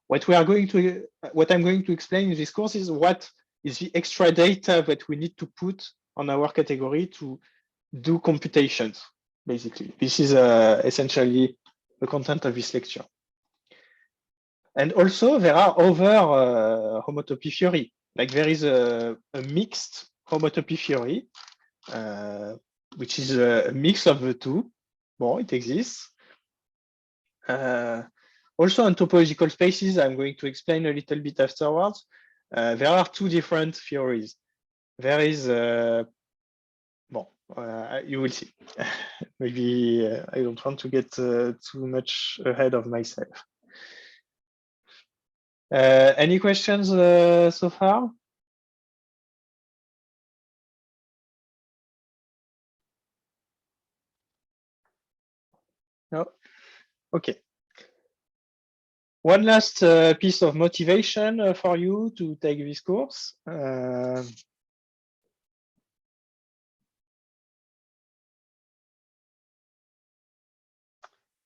What I'm going to explain in this course is what is the extra data that we need to put on our category to do computations, basically. This is essentially the content of this lecture. And also there are other homotopy theory. Like there is a mixed homotopy theory, which is a mix of the two. Well, it exists. Also on topological spaces, I'm going to explain a little bit afterwards. There are two different theories. There is, you will see. Maybe I don't want to get too much ahead of myself. Any questions so far? No? Okay. One last piece of motivation for you to take this course.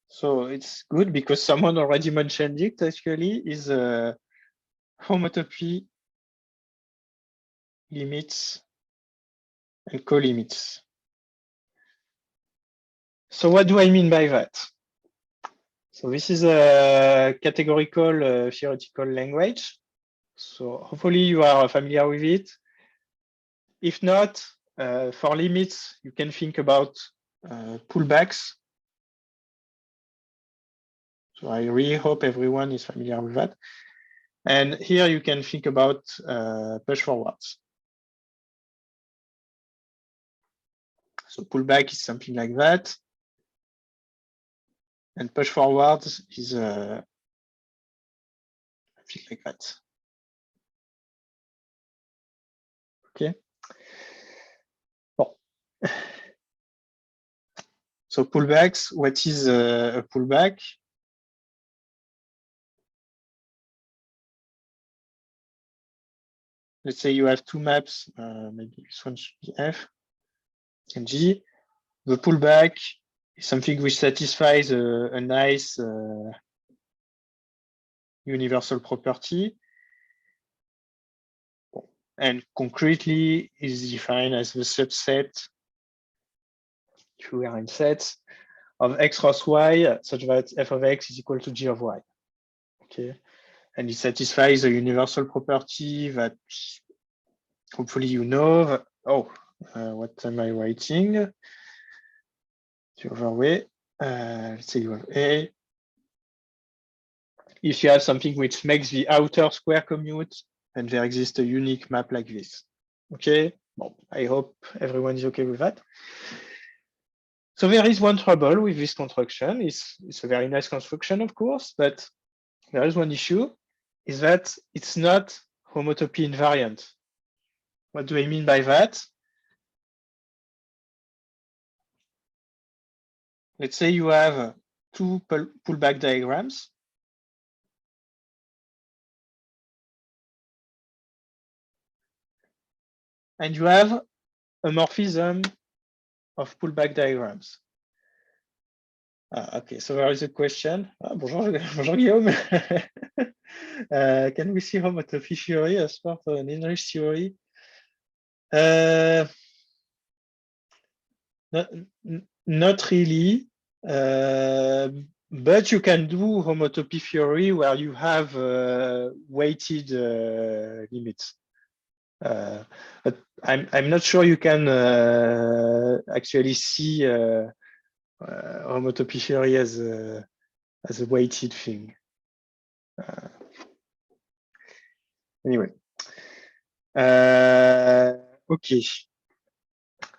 So it's good because someone already mentioned it, actually, is homotopy limits and co-limits. So what do I mean by that? So this is a categorical theoretical language. So hopefully you are familiar with it. If not, for limits, you can think about pullbacks. So I really hope everyone is familiar with that. And here you can think about push forwards. So pullback is something like that. And push forwards is something like that. Okay. Bon. So pullbacks, what is a pullback? Let's say you have two maps, maybe this one should be F and G. The pullback is something which satisfies a nice universal property. And concretely is defined as the subset, if we are in sets, of x cross y, such that f of x is equal to g of y. Okay. And it satisfies a universal property that hopefully you know. What am I writing? The other way. Let's say you have A. If you have something which makes the outer square commute, then there exists a unique map like this. Okay. Well, I hope everyone is okay with that. So there is one trouble with this construction. It's a very nice construction, of course, but there is one issue, is that it's not homotopy invariant. What do I mean by that? Let's say you have two pullback diagrams. And you have a morphism of pullback diagrams. Okay, so there is a question. Bonjour, Guillaume. Can we see homotopy theory as part of an English theory? Not really, but you can do homotopy theory where you have weighted limits. But I'm not sure you can actually see Homotopy theory as a weighted thing. Anyway. Okay.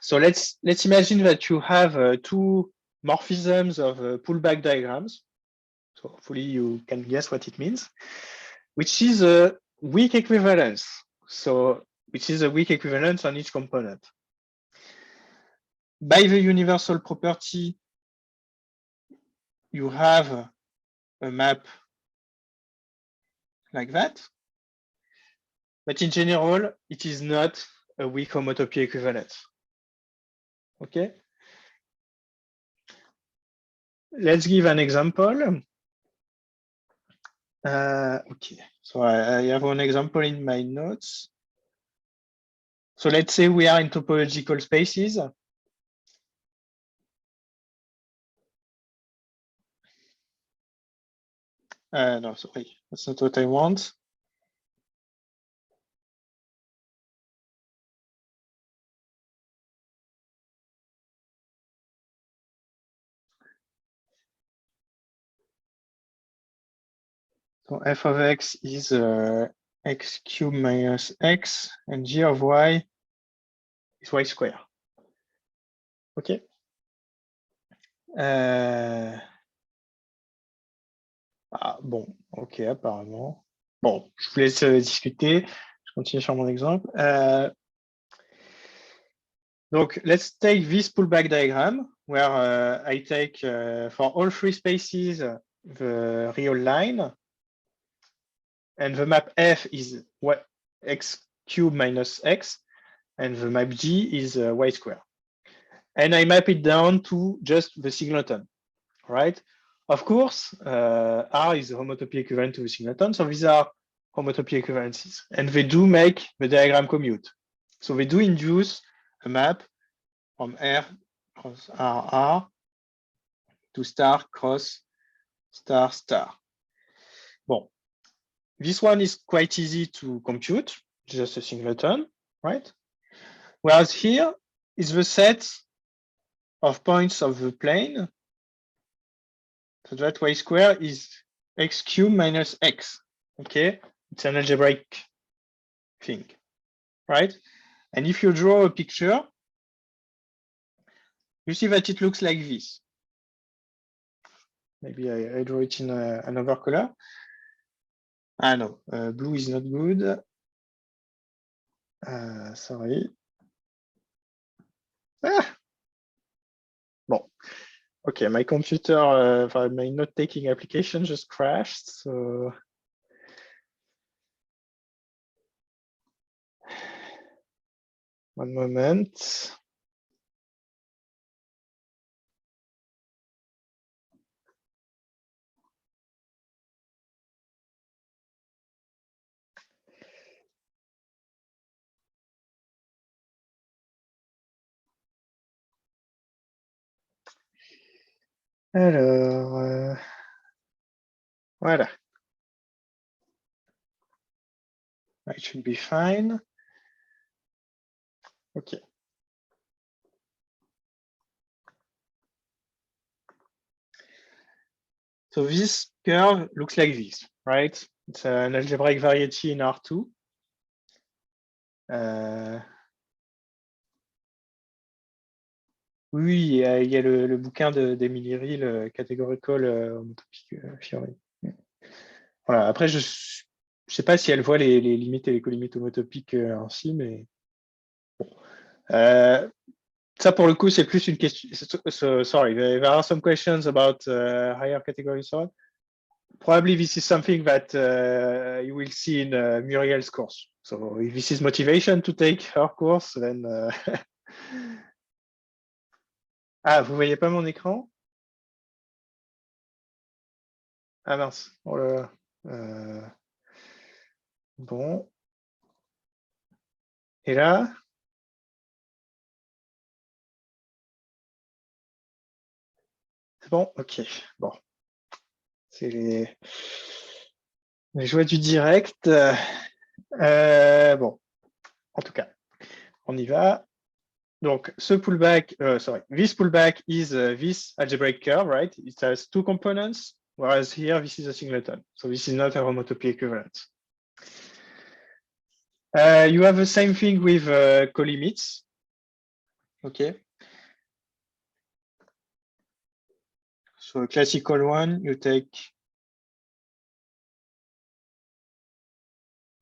So let's imagine that you have two morphisms of pullback diagrams. So hopefully you can guess what it means, which is a weak equivalence. So which is a weak equivalence on each component. By the universal property, you have a map like that. But in general, it is not a weak homotopy equivalence. Okay. Let's give an example. Okay, so I have one example in my notes. So let's say we are in topological spaces. No, sorry, that's not what I want. So f of x is x cubed minus x, and g of y is y square. OK. Bon, OK, apparemment. Bon, je vous laisse discuter. Je continue sur mon exemple. Donc, let's take this pullback diagram where I take for all three spaces the real line, and the map F is what x cubed minus x, and the map G is y square. And I map it down to just the singleton, right? Of course, R is a homotopy equivalent to the singleton, so these are homotopy equivalences, and they do make the diagram commute. So they do induce a map from R cross R to star cross star star. Bon, this one is quite easy to compute, just a singleton, right? Whereas here is the set of points of the plane, so that y square is x cubed minus x, okay? It's an algebraic thing, right? And if you draw a picture, you see that it looks like this. Maybe I draw it in another color. No, blue is not good. Sorry. Bon. Okay, my computer, my note-taking application just crashed, so. One moment. Alors, voilà. It should be fine. Okay. So this curve looks like this, right? It's an algebraic variety in R2. Oui, il y a le bouquin d'Emily Riehl, le Categorical Homotopic Theory. Voilà. Après, je ne sais pas si elle voit les limites et les colimites homotopiques ainsi, mais bon. Ça, pour le coup, c'est plus une question. So, sorry, there are some questions about higher categories. So on. Probably this is something that you will see in Muriel's course. So if this is motivation to take her course, then. Ah, vous voyez pas mon écran? Ah mince. Oh là là. Bon. Et là? C'est bon? OK. Bon. C'est les joies du direct. Bon. En tout cas, on y va. Donc, this pullback is this algebraic curve, right? It has two components, whereas here this is a singleton. So this is not a homotopy equivalent. You have the same thing with colimits. Okay. So a classical one, you take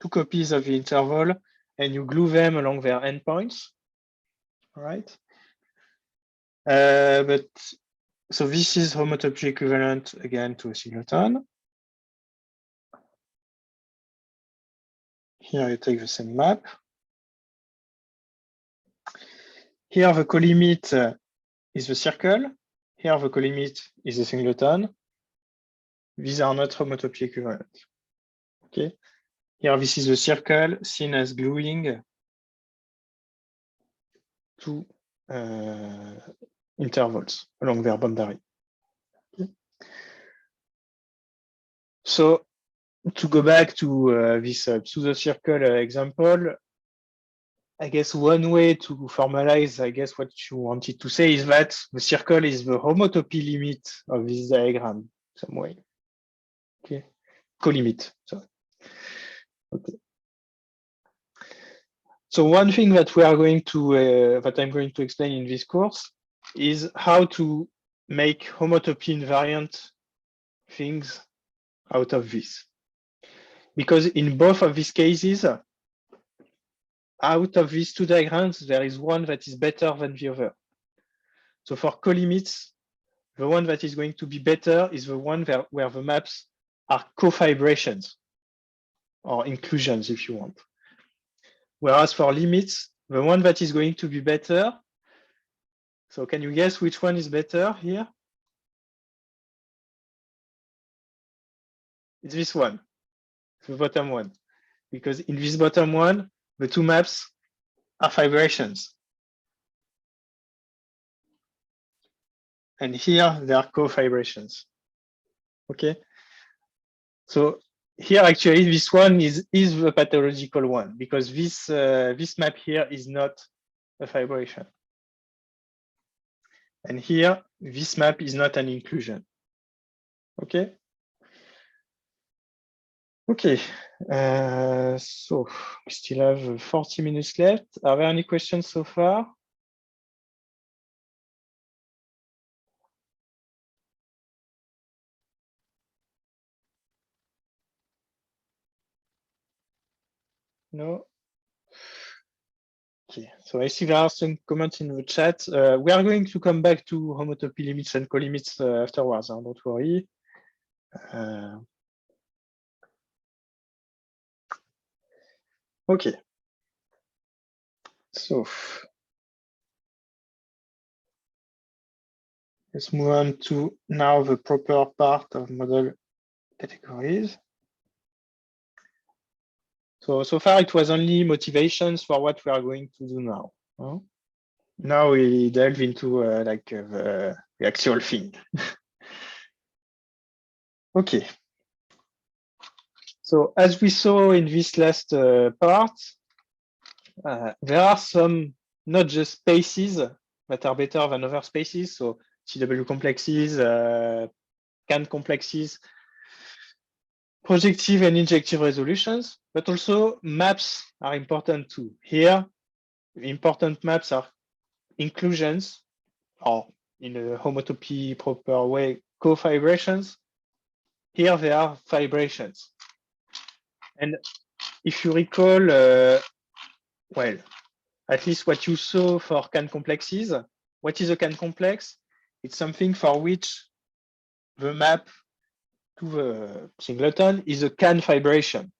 two copies of the interval and you glue them along their endpoints. All right. So this is homotopy equivalent again to a singleton. Here you take the same map. Here the colimit is the circle. Here the colimit is the singleton. These are not homotopy equivalent. Okay. Here this is the circle seen as gluing two intervals along their boundary. Okay. So to go back to this pseudo-circle example, I guess one way to formalize, I guess what you wanted to say is that the circle is the homotopy limit of this diagram some way. Okay, colimit. Sorry. Okay. So one thing that we are going to that I'm going to explain in this course is how to make homotopy invariant things out of this. Because in both of these cases, out of these two diagrams, there is one that is better than the other. So for colimits, the one that is going to be better is the one where the maps are co-fibrations or inclusions, if you want. Whereas for limits, the one that is going to be better, so can you guess which one is better here? It's this one, the bottom one. Because in this bottom one, the two maps are fibrations. And here they are co-fibrations. Okay. So here actually this one is the pathological one because this map here is not a fibration. And here this map is not an inclusion. Okay. Okay. So we still have 40 minutes left. Are there any questions so far? No. Okay, so I see there are some comments in the chat. We are going to come back to homotopy limits and colimits afterwards, don't worry. Okay. So let's move on to now the proper part of model categories. So far it was only motivations for what we are going to do now. Now we delve into the actual thing. Okay. So as we saw in this last part, there are some not just spaces that are better than other spaces. So CW complexes, CAN complexes, projective and injective resolutions, but also maps are important too. Here, important maps are inclusions, or in a homotopy proper way, co-fibrations. Here they are fibrations. And if you recall, well, at least what you saw for CAN complexes, what is a CAN complex? It's something for which the map to the singleton is a CAN fibration.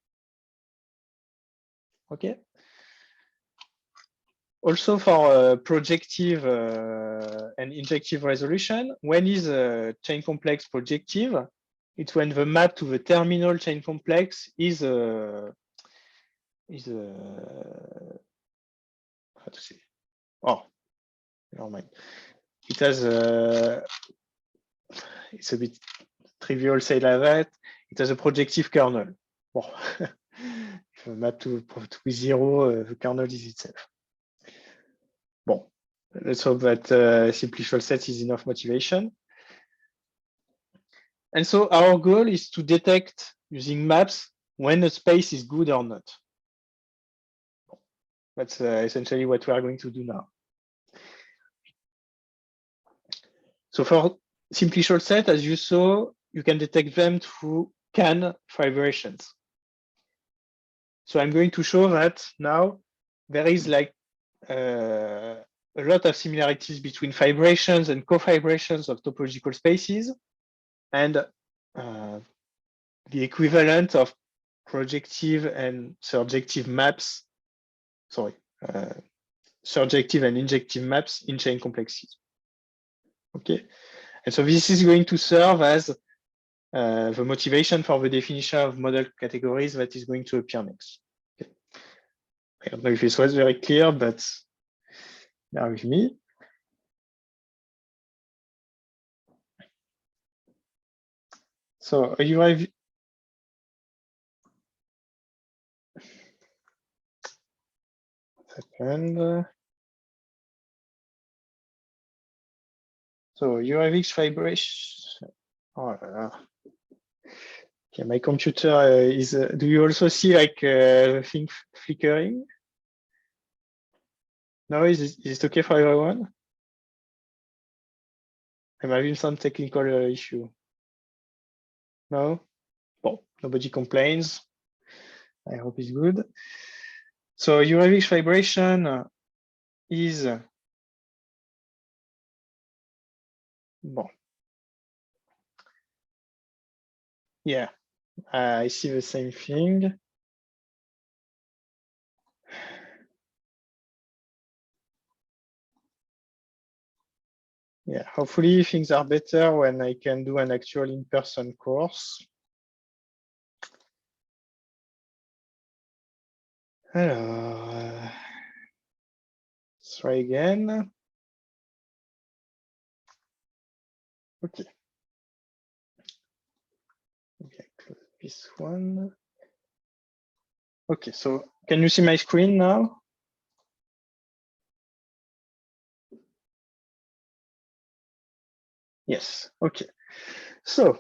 Okay. Also for projective and injective resolution, when is a chain complex projective? It's when the map to the terminal chain complex is how to say? Oh, never mind. It has it's a bit trivial say like that. It has a projective kernel. Bon. If a map to 0, the kernel is itself. Bon. let's hope that simplicial set is enough motivation. And so our goal is to detect using maps when a space is good or not. That's essentially what we are going to do now. So for simplicial set, as you saw, you can detect them through can fibrations. So I'm going to show that now there is like a lot of similarities between fibrations and cofibrations of topological spaces, and the equivalent of projective and surjective maps, surjective and injective maps in chain complexes. Okay, and so this is going to serve as the motivation for the definition of model categories that is going to appear next. Okay. I don't know if this was very clear, but bear with me. So you have happened. So URX fibration. Oh, okay, my computer is. Do you also see like thing flickering? No, is it okay for everyone? I'm having some technical issue. No? Bon, nobody complains. I hope it's good. So URX fibration is bon. Yeah, I see the same thing. Yeah, hopefully things are better when I can do an actual in-person course. Alors, let's try again. Okay. Okay, close this one. Okay, so can you see my screen now? Yes, okay. So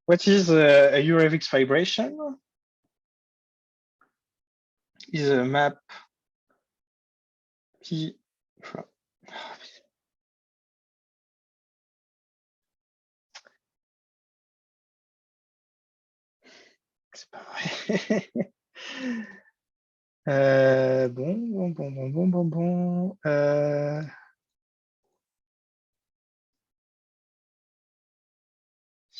what is a URX fibration? Is a map P from c'est pas vrai. Bon.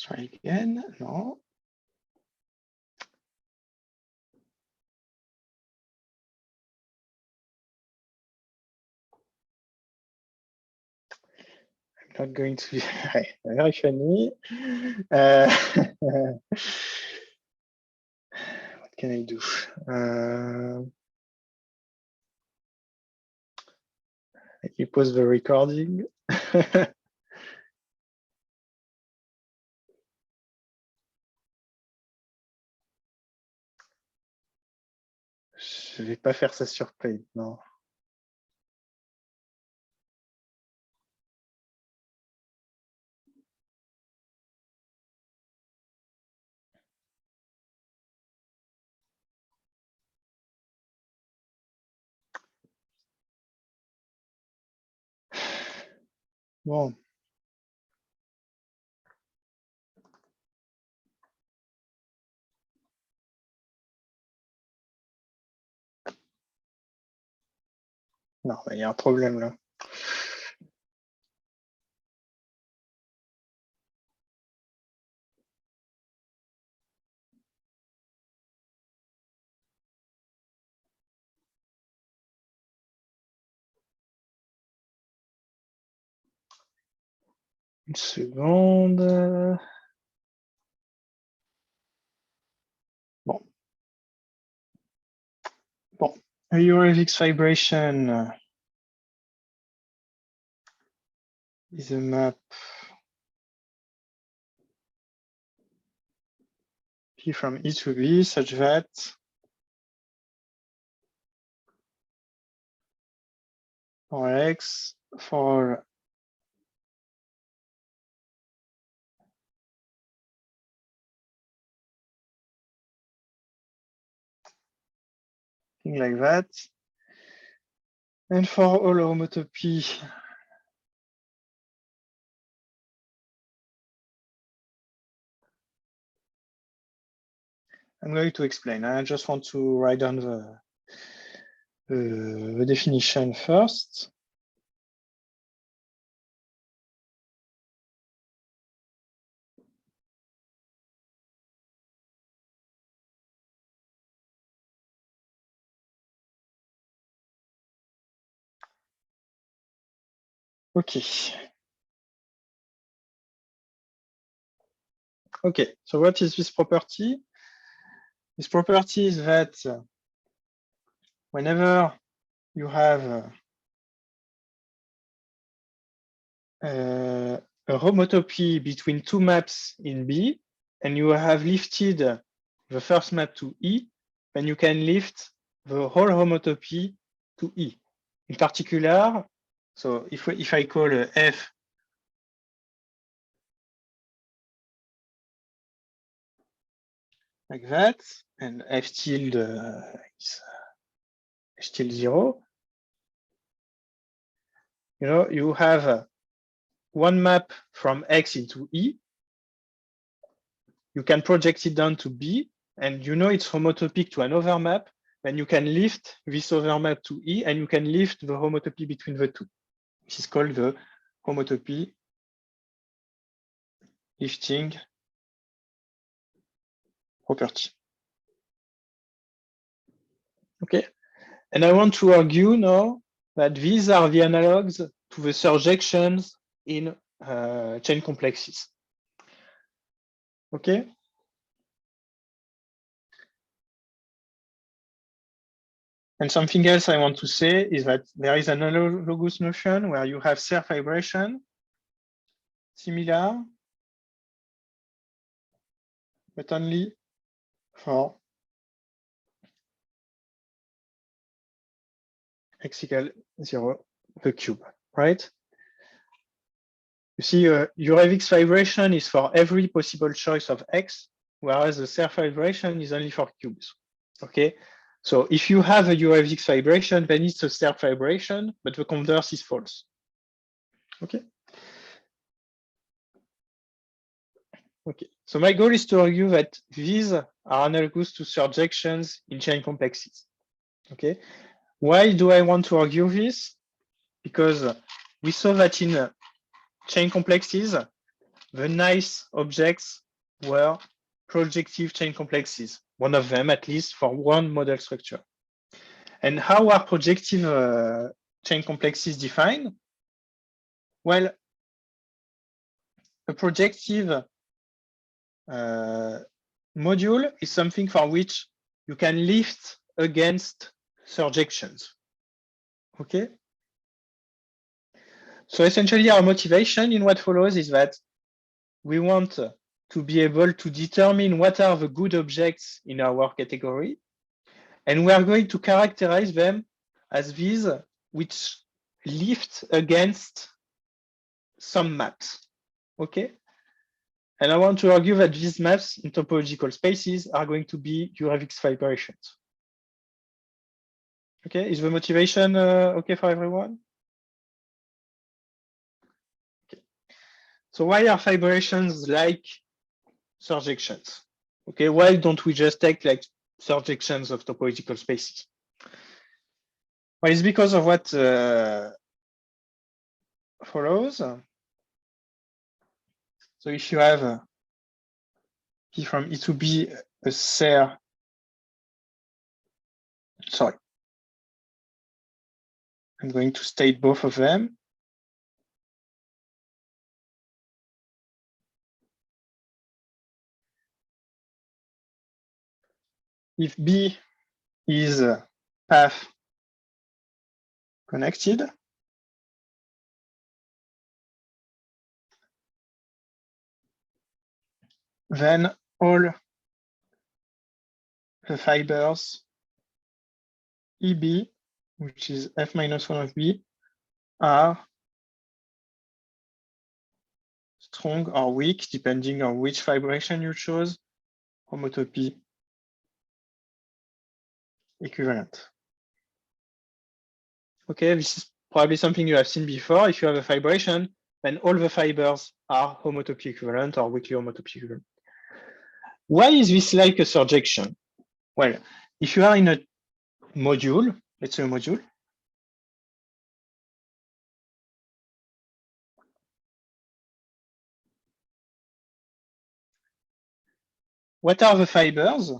Try again. No. I'm not going to be very funny. What can I do? Let me pause the recording. Je vais pas faire ça sur Paint, non. Bon. Non, il y a un problème là. Une seconde. Bon. A URX fibration is a map P from E to B such that for X, for thing like that. And for all homotopy, I'm going to explain. I just want to write down the definition first. Okay. Okay, so what is this property? This property is that whenever you have a homotopy between two maps in B, and you have lifted the first map to E, then you can lift the whole homotopy to E. In particular, so if I call F like that, and F tilde is F tilde 0, you have one map from X into E. You can project it down to B, and it's homotopic to another map. Then you can lift this other map to E, and you can lift the homotopy between the two. This is called the homotopy lifting property. Okay, and I want to argue now that these are the analogs to the surjections in chain complexes. Okay. And something else I want to say is that there is an analogous notion where you have self-fibration, similar, but only for x equal 0, the cube, right? You see, Eurevik's fibration is for every possible choice of x, whereas the self-fibration is only for cubes, okay? So if you have a Eurevik's fibration, then it's a self-fibration, but the converse is false, okay? Okay, so my goal is to argue that these are analogous to surjections in chain complexes, okay? Why do I want to argue this? Because we saw that in chain complexes, the nice objects were projective chain complexes, one of them at least for one model structure. And how are projective chain complexes defined? Well, a projective module is something for which you can lift against surjections, okay? So essentially our motivation in what follows is that we want to be able to determine what are the good objects in our category. And we are going to characterize them as these which lift against some maps, okay? And I want to argue that these maps in topological spaces are going to be Eurevik's fibrations. Okay, is the motivation okay for everyone? Okay. So why are fibrations like surjections? Okay, why don't we just take like surjections of topological spaces? Well, it's because of what follows. So if you have P from E to B a ser, sorry, I'm going to state both of them. If B is path connected, then all the fibers EB, which is F minus 1 of B, are strong or weak, depending on which fibration you chose, homotopy equivalent. Okay, this is probably something you have seen before. If you have a fibration, then all the fibers are homotopy equivalent or weakly homotopy equivalent. Why is this like a surjection? Well, if you are in a module, let's say a module, what are the fibers?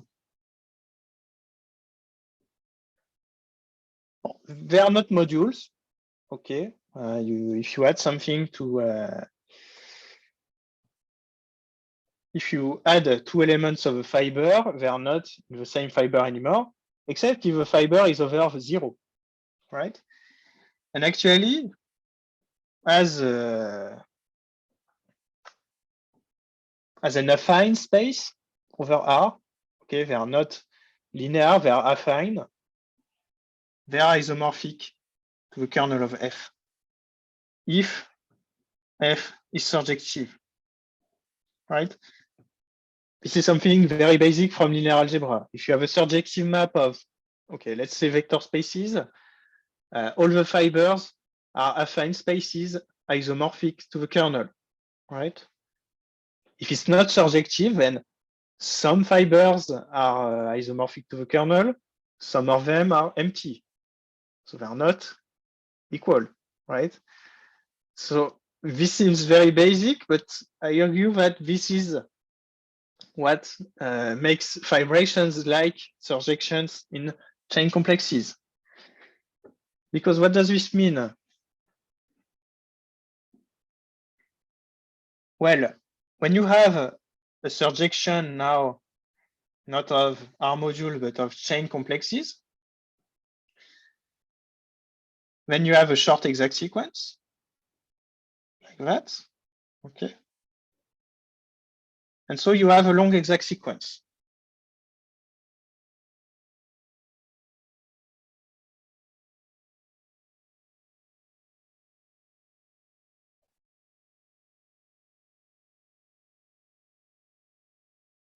They are not modules. Okay, if you add something to, if you add two elements of a fiber, they are not the same fiber anymore, except if the fiber is over 0, right? And actually, as an affine space over R, okay, they are not linear, they are affine. They are isomorphic to the kernel of F if F is surjective, right? This is something very basic from linear algebra. If you have a surjective map of, okay, let's say vector spaces, all the fibers are affine spaces isomorphic to the kernel, right? If it's not surjective, then some fibers are isomorphic to the kernel, some of them are empty. So they're not equal, right? So this seems very basic, but I argue that this is what makes fibrations like surjections in chain complexes. Because what does this mean? Well, when you have a surjection now, not of R module, but of chain complexes, then you have a short exact sequence, like that, okay? And so you have a long exact sequence.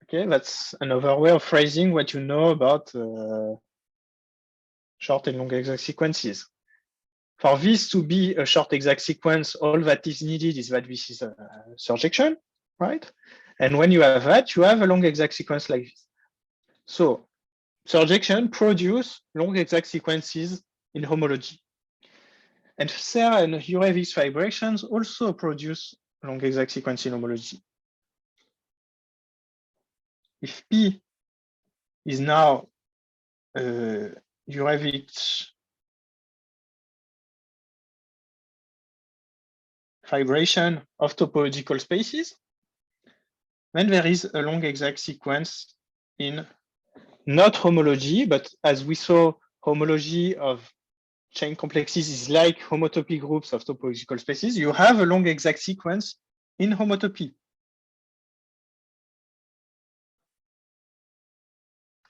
Okay, that's another way of phrasing what you know about short and long exact sequences. For this to be a short exact sequence, all that is needed is that this is a surjection, right? And when you have that, you have a long exact sequence like this. So surjection produce long exact sequences in homology. And Serre and Hurewicz fibrations also produce long exact sequence in homology. If P is now Hurewicz fibration of topological spaces, then there is a long exact sequence in not homology, but as we saw, homology of chain complexes is like homotopy groups of topological spaces. You have a long exact sequence in homotopy.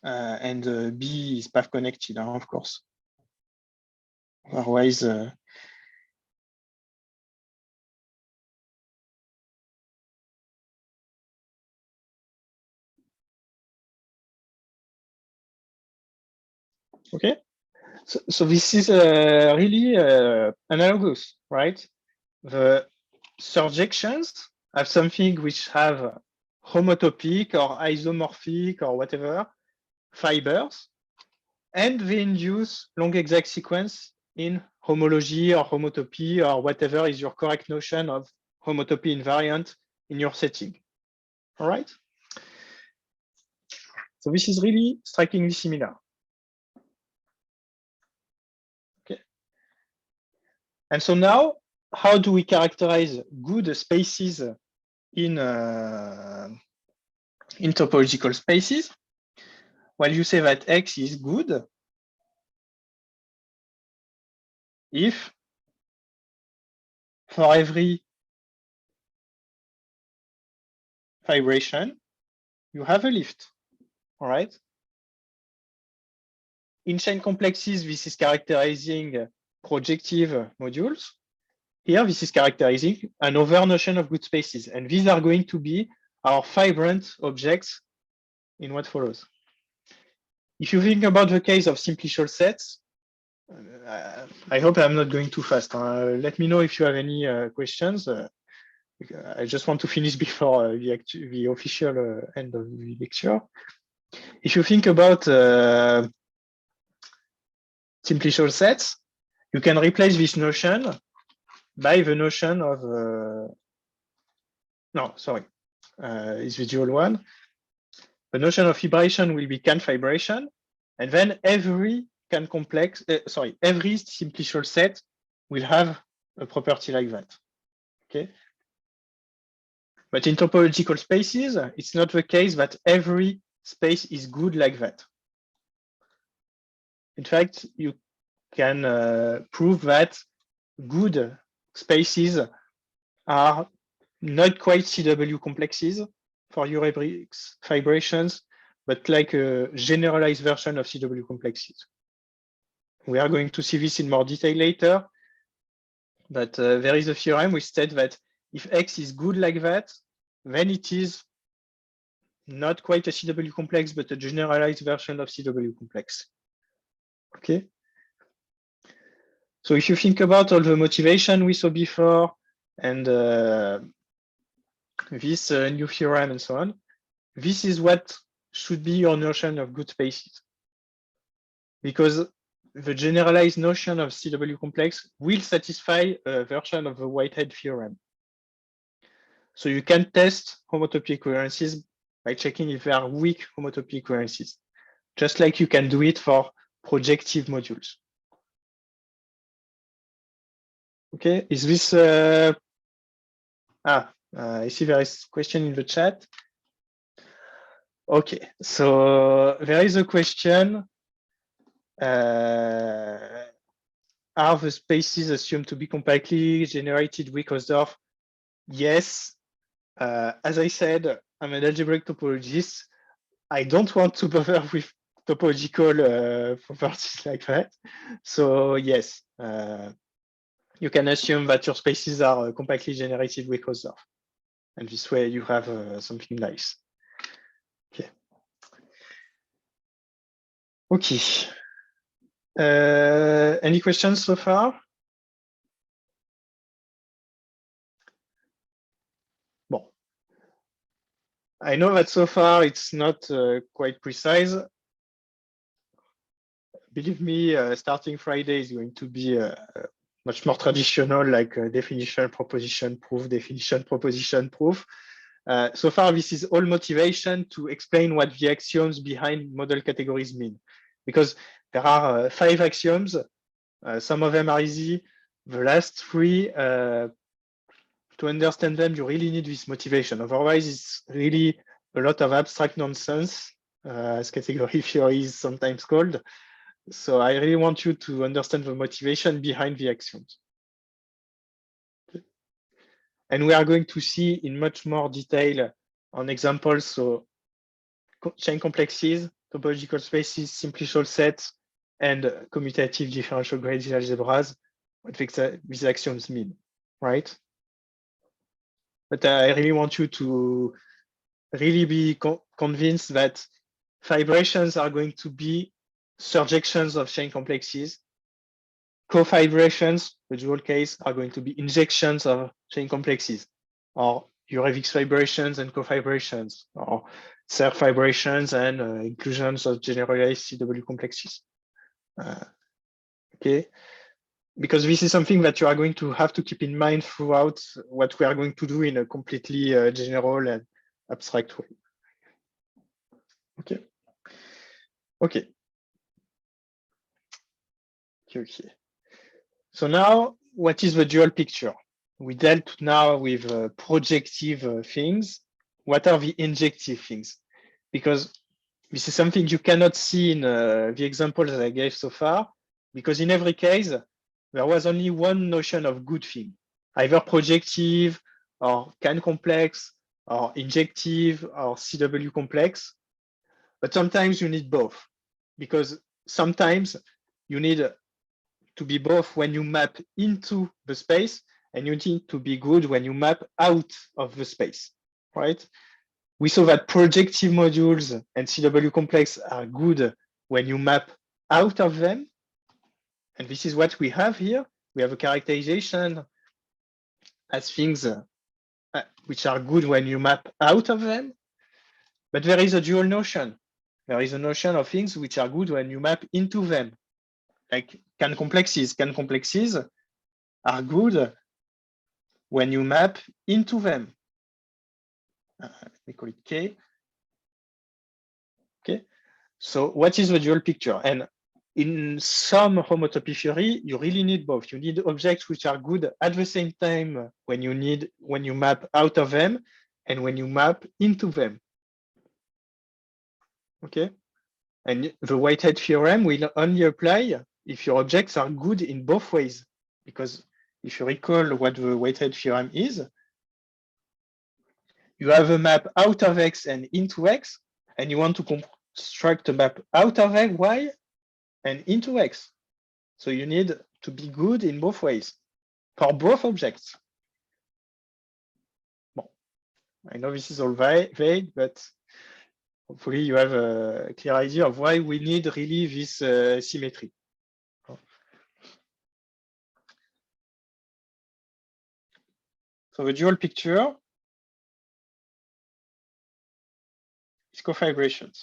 And B is path connected, of course. Otherwise, okay. So this is really analogous, right? The surjections have something which have homotopic or isomorphic or whatever fibers, and they induce long exact sequence in homology or homotopy or whatever is your correct notion of homotopy invariant in your setting. All right. So this is really strikingly similar. Okay. And so now, how do we characterize good spaces in topological spaces? Well, you say that X is good if for every fibration, you have a lift, all right? In chain complexes, this is characterizing projective modules, here, this is characterizing another notion of good spaces. And these are going to be our fibrant objects in what follows. If you think about the case of simplicial sets, I hope I'm not going too fast. Let me know if you have any questions. I just want to finish before the official end of the lecture. If you think about simplicial sets, you can replace this notion by the notion of, it's the dual one. The notion of fibration will be can fibration, and then every every simplicial set will have a property like that. Okay. But in topological spaces, it's not the case that every space is good like that. In fact, you can prove that good spaces are not quite CW complexes for Eurebrix fibrations, but like a generalized version of CW complexes. We are going to see this in more detail later, but there is a theorem which states that if X is good like that, then it is not quite a CW complex, but a generalized version of CW complex. Okay. So if you think about all the motivation we saw before and this new theorem and so on, this is what should be your notion of good spaces. Because the generalized notion of CW complex will satisfy a version of the Whitehead theorem. So you can test homotopy equivalences by checking if there are weak homotopy equivalences, just like you can do it for projective modules. Okay, is this, I see there is a question in the chat. Okay, so there is a question. Are the spaces assumed to be compactly generated with Hausdorff? Yes. As I said, I'm an algebraic topologist. I don't want to bother with topological properties like that. So yes, you can assume that your spaces are compactly generated with Hausdorff. And this way you have something nice. Okay. Okay. Any questions so far? Bon. I know that so far it's not quite precise. Believe me, starting Friday is going to be much more traditional, like definition, proposition, proof, definition, proposition, proof. So far, this is all motivation to explain what the axioms behind model categories mean. Because there are 5 axioms, some of them are easy. The last 3, to understand them, you really need this motivation. Otherwise, it's really a lot of abstract nonsense, as category theory is sometimes called. So I really want you to understand the motivation behind the axioms. Okay. And we are going to see in much more detail on examples, so chain complexes, topological spaces, simplicial sets, and commutative differential gradient algebras, what these axioms mean, right? But I really want you to really be convinced that fibrations are going to be surjections of chain complexes. Co-fibrations, the dual case, are going to be injections of chain complexes, or Eurebrix fibrations and co-fibrations, or Serre fibrations and inclusions of generalized CW complexes. Okay, because this is something that you are going to have to keep in mind throughout what we are going to do in a completely general and abstract way. Okay. Okay. Okay. So now, what is the dual picture? We dealt now with projective things. What are the injective things? Because this is something you cannot see in the examples that I gave so far, because in every case, there was only one notion of good thing, either projective or can complex or injective or CW complex. But sometimes you need both, because sometimes you need to be both when you map into the space and you need to be good when you map out of the space, right? We saw that projective modules and CW complex are good when you map out of them. And this is what we have here. We have a characterization as things which are good when you map out of them. But there is a dual notion. There is a notion of things which are good when you map into them, like can complexes. Can complexes are good when you map into them. Let me call it K. Okay. So what is the dual picture? And in some homotopy theory, you really need both. You need objects which are good at the same time when you map out of them and when you map into them. Okay. And the Whitehead theorem will only apply if your objects are good in both ways. Because if you recall what the Whitehead theorem is, you have a map out of X and into X, and you want to construct a map out of Y and into X. So you need to be good in both ways for both objects. Bon, I know this is all vague, but hopefully you have a clear idea of why we need really this symmetry. So the dual picture is cofibrations.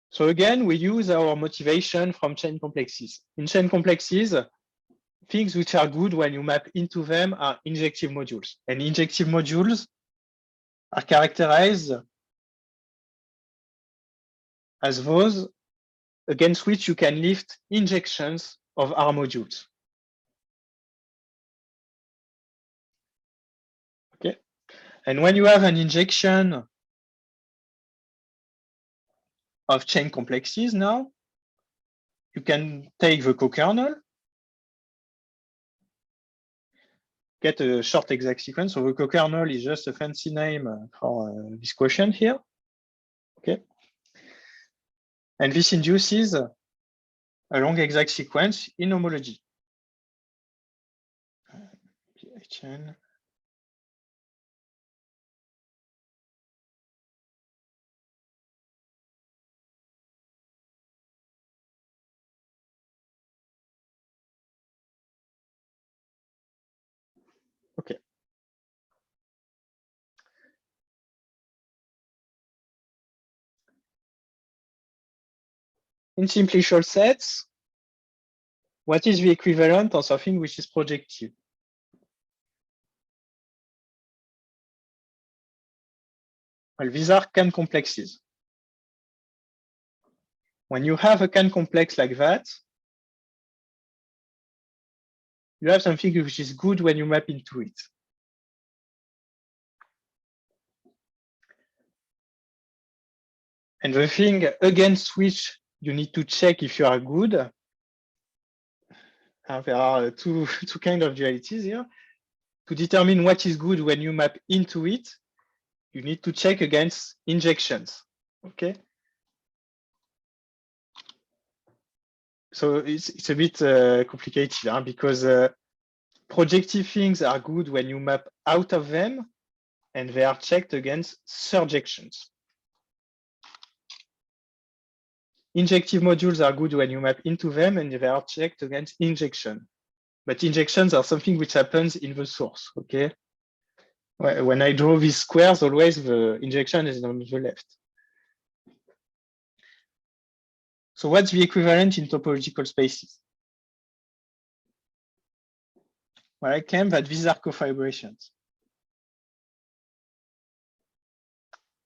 So again, we use our motivation from chain complexes. In chain complexes, things which are good when you map into them are injective modules. And injective modules are characterized as those against which you can lift injections of R modules. Okay. And when you have an injection of chain complexes now, you can take the co-kernel, get a short exact sequence. So the co-kernel is just a fancy name for this quotient here. Okay. And this induces a long exact sequence in homology. PHN. Okay. In simplicial sets, what is the equivalent of something which is projective? Well, these are Can complexes. When you have a Can complex like that, you have something which is good when you map into it. And the thing against which you need to check if you are good, there are two kinds of dualities here. To determine what is good when you map into it, you need to check against injections. Okay. So it's a bit complicated because projective things are good when you map out of them, and they are checked against surjections. Injective modules are good when you map into them, and they are checked against injection. But injections are something which happens in the source, okay? When I draw these squares, always the injection is on the left. So what's the equivalent in topological spaces? Well, I claim that these are cofibrations.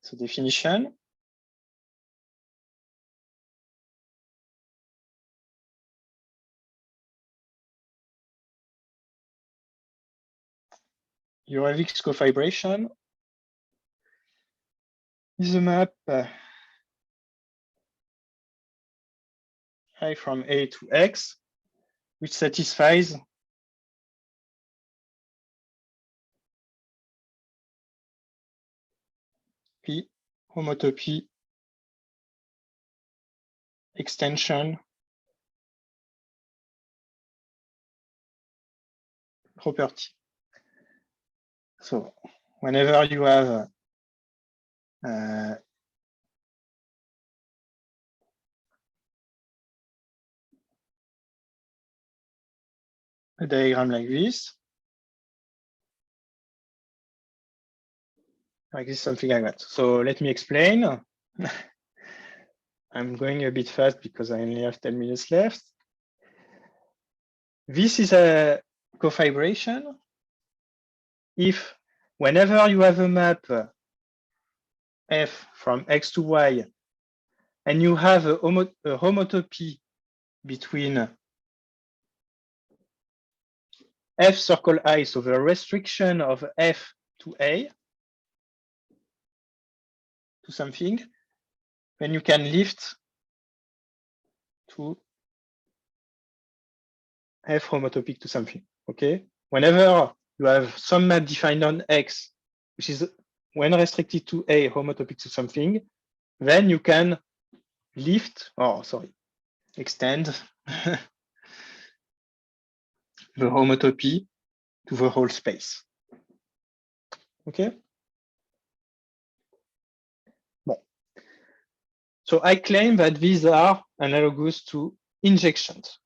So definition. Your X cofibration is a map I from A to X, which satisfies P homotopy extension property. So whenever you have a diagram like this, something like that. So let me explain. I'm going a bit fast because I only have 10 minutes left. This is a cofibration. If whenever you have a map F from X to Y, and you have a homotopy between F circle I, so the restriction of F to A, to something, then you can lift to F homotopic to something, okay? Whenever you have some map defined on X, which is when restricted to A homotopic to something, then you can lift, extend the homotopy to the whole space, okay? So I claim that these are analogous to injections.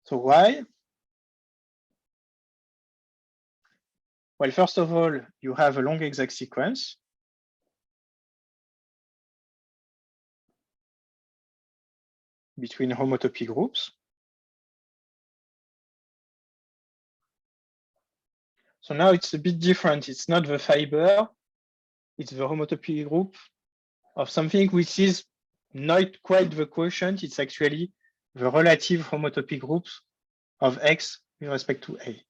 So why? Well, first of all, you have a long exact sequence. Between homotopy groups. So now it's a bit different. It's not the fiber, it's the homotopy group of something which is not quite the quotient. It's actually the relative homotopy groups of X with respect to A.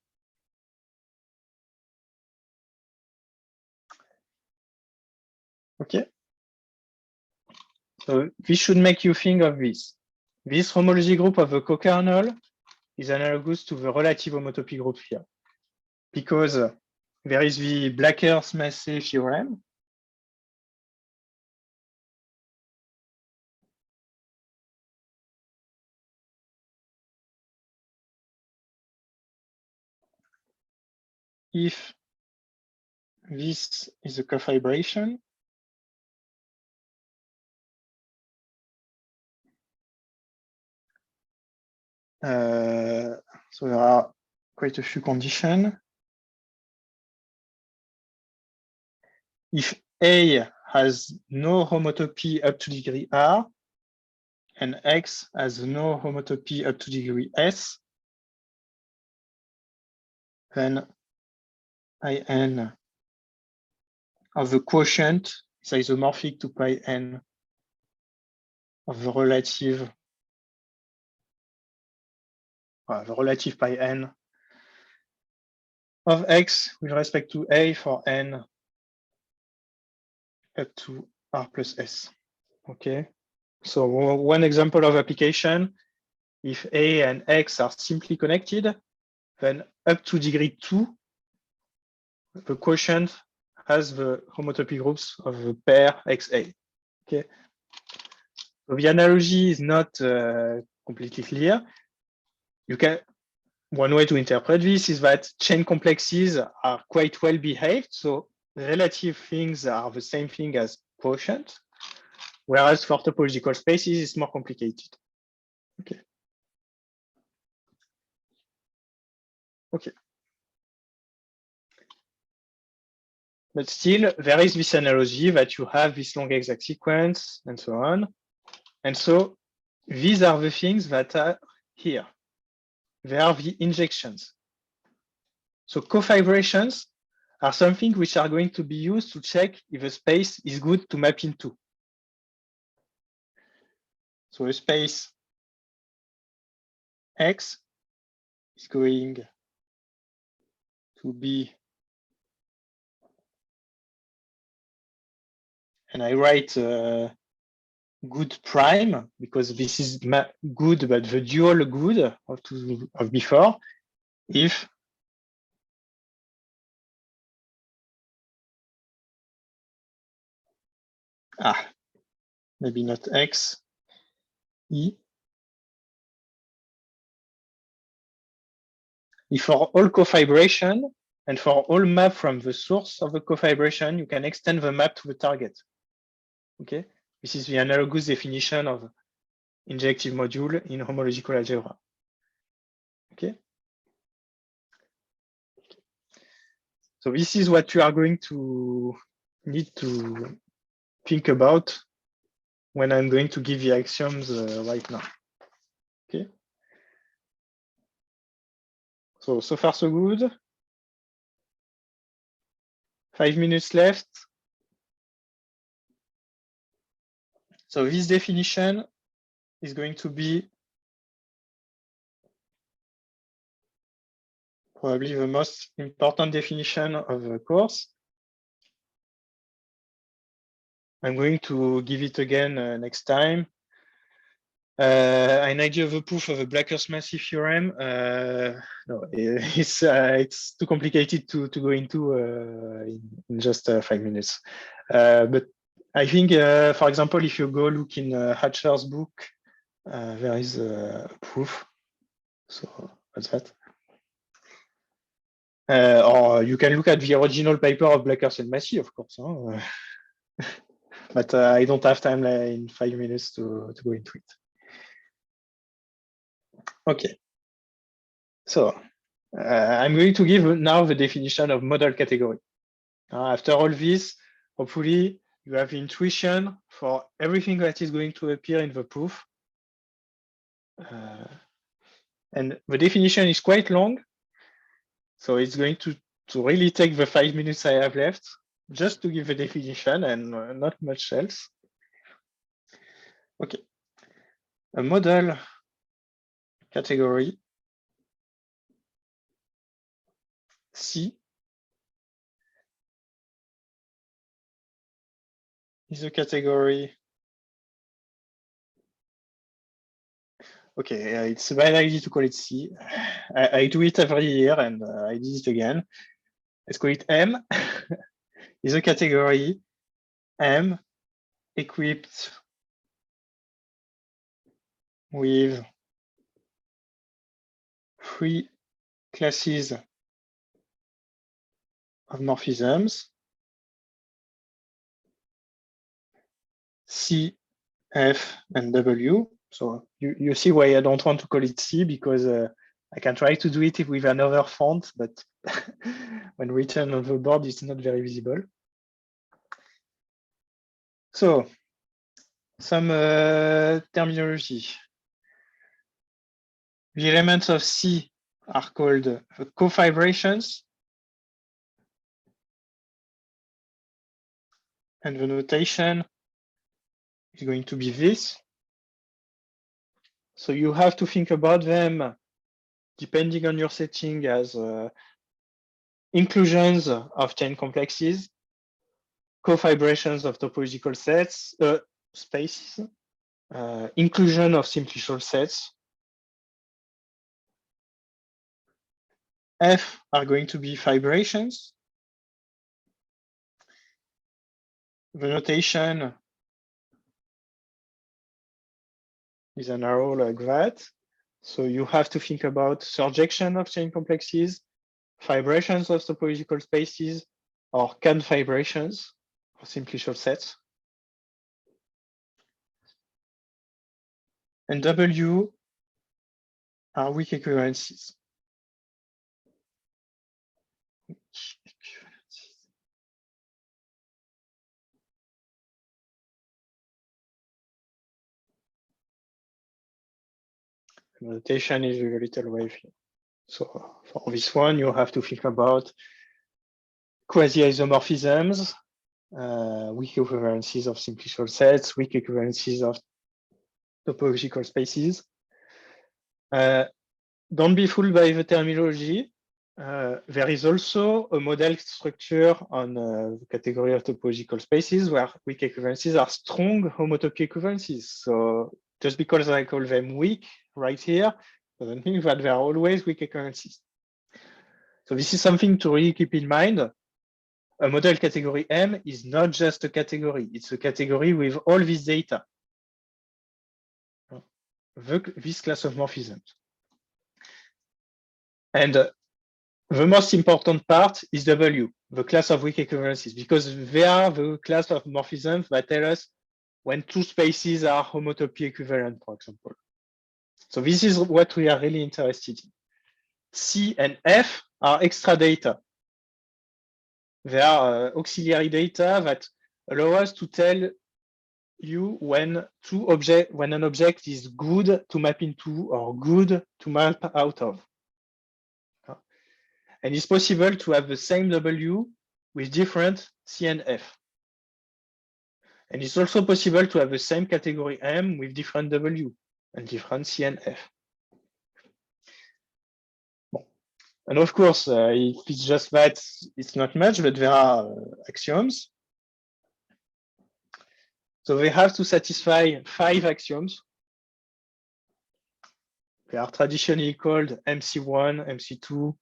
Okay. So this should make you think of this. This homology group of the co-kernel is analogous to the relative homotopy group here, because there is the Blacker-Massey theorem. If this is a cofibration, so there are quite a few conditions. If A has no homotopy up to degree R, and X has no homotopy up to degree S, then In of the quotient is isomorphic to pi n of the relative pi n of X with respect to A for n up to R plus S. Okay, so one example of application, if A and X are simply connected, then up to degree 2, the quotient has the homotopy groups of the pair XA. Okay, so the analogy is not completely clear. One way to interpret this is that chain complexes are quite well behaved, so relative things are the same thing as quotient, whereas for topological spaces it's more complicated. Okay. Okay. But still, there is this analogy that you have this long exact sequence and so on. And so these are the things that are here. They are the injections. So cofibrations are something which are going to be used to check if a space is good to map into. So a space X is going to be, and I write good prime because this is good, but the dual good of before, if maybe not X, E if for all cofibration and for all map from the source of the cofibration, you can extend the map to the target. Okay, this is the analogous definition of injective module in homological algebra. Okay. So this is what you are going to need to think about when I'm going to give the axioms right now. Okay. So far so good. 5 minutes left. So this definition is going to be probably the most important definition of the course. I'm going to give it again next time. An idea of a proof of a Black-Scholes theorem. No, it's too complicated to go into in just 5 minutes. But I think, for example, if you go look in Hatcher's book, there is a proof. So that's that. Or you can look at the original paper of Black-Scholes, of course. Huh? But I don't have time in 5 minutes to go into it. Okay. So I'm going to give now the definition of model category. After all this, hopefully you have intuition for everything that is going to appear in the proof. And the definition is quite long. So it's going to really take the 5 minutes I have left just to give the definition and not much else. Okay. A model category C is a category. Okay, it's a bad idea to call it C. I do it every year and I did it again. Let's call it M. Is a category M equipped with 3 classes of morphisms, C, F, and W. So you see why I don't want to call it C, because I can try to do it with another font, but when written on the board, it's not very visible. So some terminology. The elements of C are called cofibrations. And the notation is going to be this. So you have to think about them depending on your setting as inclusions of chain complexes, cofibrations of topological sets, spaces, inclusion of simplicial sets. F are going to be fibrations. The notation is an arrow like that. So you have to think about surjection of chain complexes, fibrations of topological spaces, or confibrations for simplicial sets. And W are weak equivalences. The notation is a little wave here. So for this one, you have to think about quasi-isomorphisms, weak equivalences of simplicial sets, weak equivalences of topological spaces. Don't be fooled by the terminology. There is also a model structure on the category of topological spaces where weak equivalences are strong homotopy equivalences. So just because I call them weak right here, doesn't mean that they are always weak equivalences. So this is something to really keep in mind. A model category M is not just a category, it's a category with all this data. This class of morphisms. And the most important part is W, the class of weak equivalences, because they are the class of morphisms that tell us when two spaces are homotopy equivalent, for example. So this is what we are really interested in. C and F are extra data. They are auxiliary data that allow us to tell you when an object is good to map into or good to map out of. And it's possible to have the same W with different C and F. And it's also possible to have the same category M with different W and different C and F. And of course, if it's just that, it's not much, but there are axioms. So they have to satisfy 5 axioms. They are traditionally called MC1, MC2,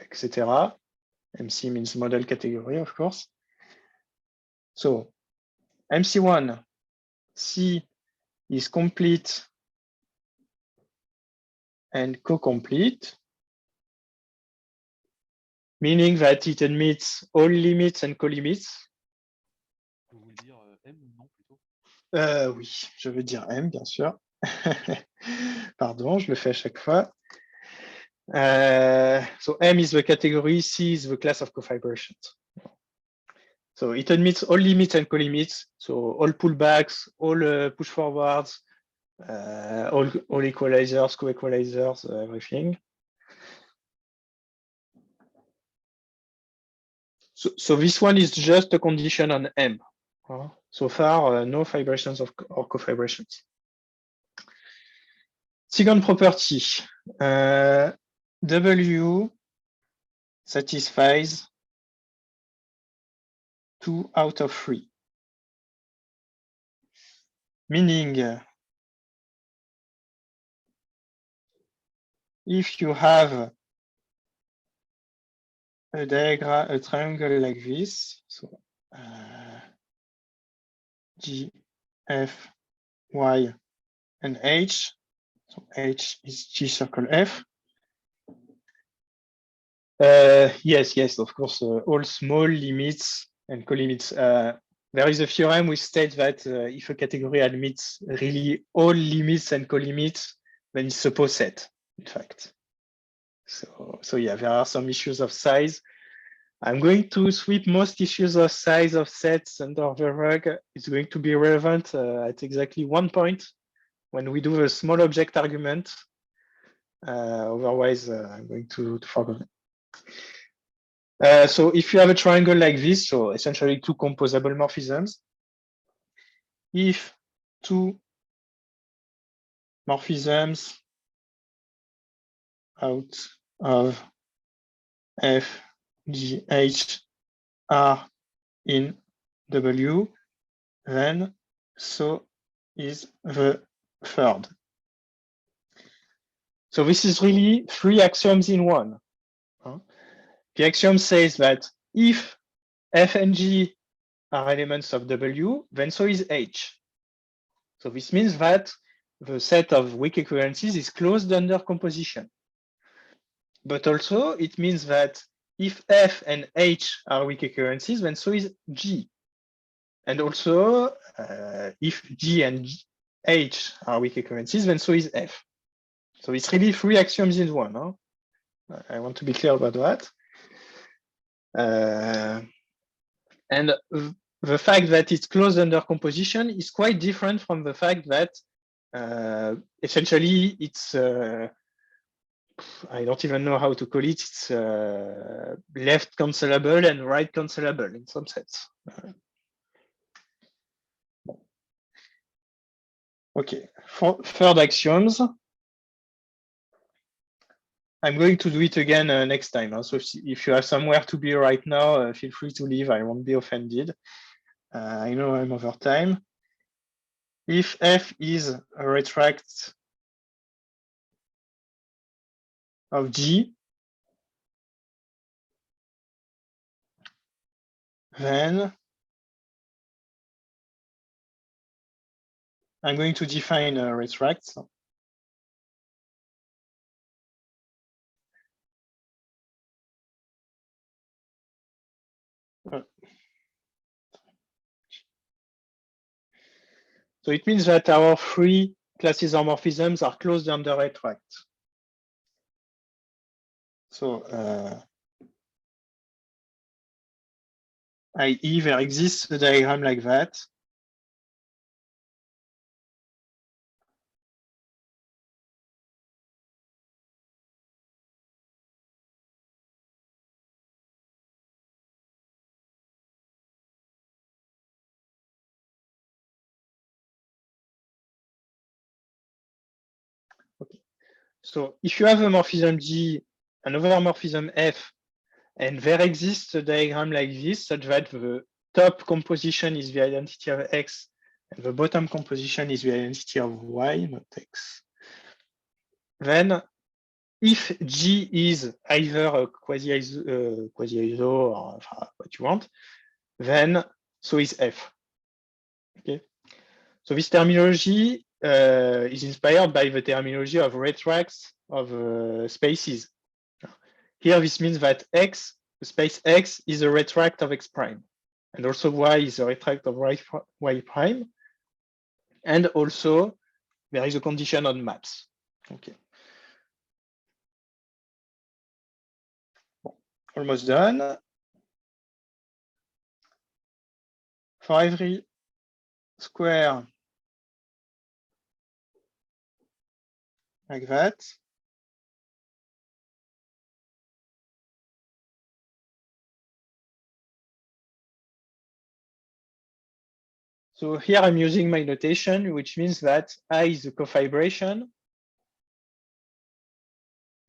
etc. MC means model category, of course. So MC1, C is complete and co-complete, meaning that it admits all limits and co-limits. Vous voulez dire M ou non plutôt? Oui, je veux dire M, bien sûr. Pardon, je le fais à chaque fois. So M is the category, C is the class of cofibrations. So it admits all limits and co-limits, so all pullbacks, all push forwards, all equalizers, co-equalizers, everything. So this one is just a condition on M. So far, no fibrations or cofibrations. Second property, W satisfies 2 out of 3. Meaning, if you have a diagram, a triangle like this, so G, F, Y, and H, so H is G circle F. Yes, of course, all small limits and co-limits. There is a theorem which states that if a category admits really all limits and co-limits, then it's a poset, in fact. So yeah, there are some issues of size. I'm going to sweep most issues of size of sets under the rug. It's going to be relevant at exactly 1 point when we do a small object argument. Otherwise, I'm going to forget it. So if you have a triangle like this, so essentially 2 composable morphisms, if 2 morphisms out of F, G, H are in W, then so is the third. So this is really 3 axioms in one. The axiom says that if F and G are elements of W, then so is H. So this means that the set of weak equivalences is closed under composition. But also it means that if F and H are weak equivalences, then so is G. And also if G and H are weak equivalences, then so is F. So it's really 3 axioms in one. Huh? I want to be clear about that. And the fact that it's closed under composition is quite different from the fact that essentially it's, I don't even know how to call it, it's left cancelable and right cancelable in some sense. Okay, third axioms. I'm going to do it again next time. So if you have somewhere to be right now, feel free to leave. I won't be offended. I know I'm over time. If F is a retract of G, then I'm going to define a retract. So it means that our three class isomorphisms are closed under retract. So i.e. there exists a diagram like that. Okay. So if you have a morphism G, another morphism F, and there exists a diagram like this, such that the top composition is the identity of X, and the bottom composition is the identity of Y, not X. Then, if G is either a quasi-iso or what you want, then so is F. Okay. So this terminology is inspired by the terminology of retracts of spaces. Here, this means that X, the space X, is a retract of X prime, and also Y is a retract of Y prime. And also, there is a condition on maps. Okay. Almost done. For every square like that, so here I'm using my notation, which means that I is a cofibration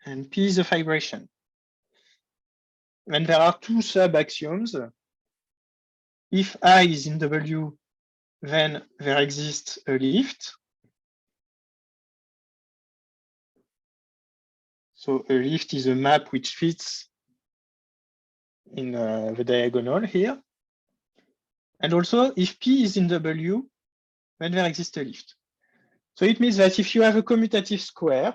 and P is a fibration. And there are two sub-axioms. If I is in W, then there exists a lift. So a lift is a map which fits in the diagonal here. And also, if P is in W, then there exists a lift. So it means that if you have a commutative square,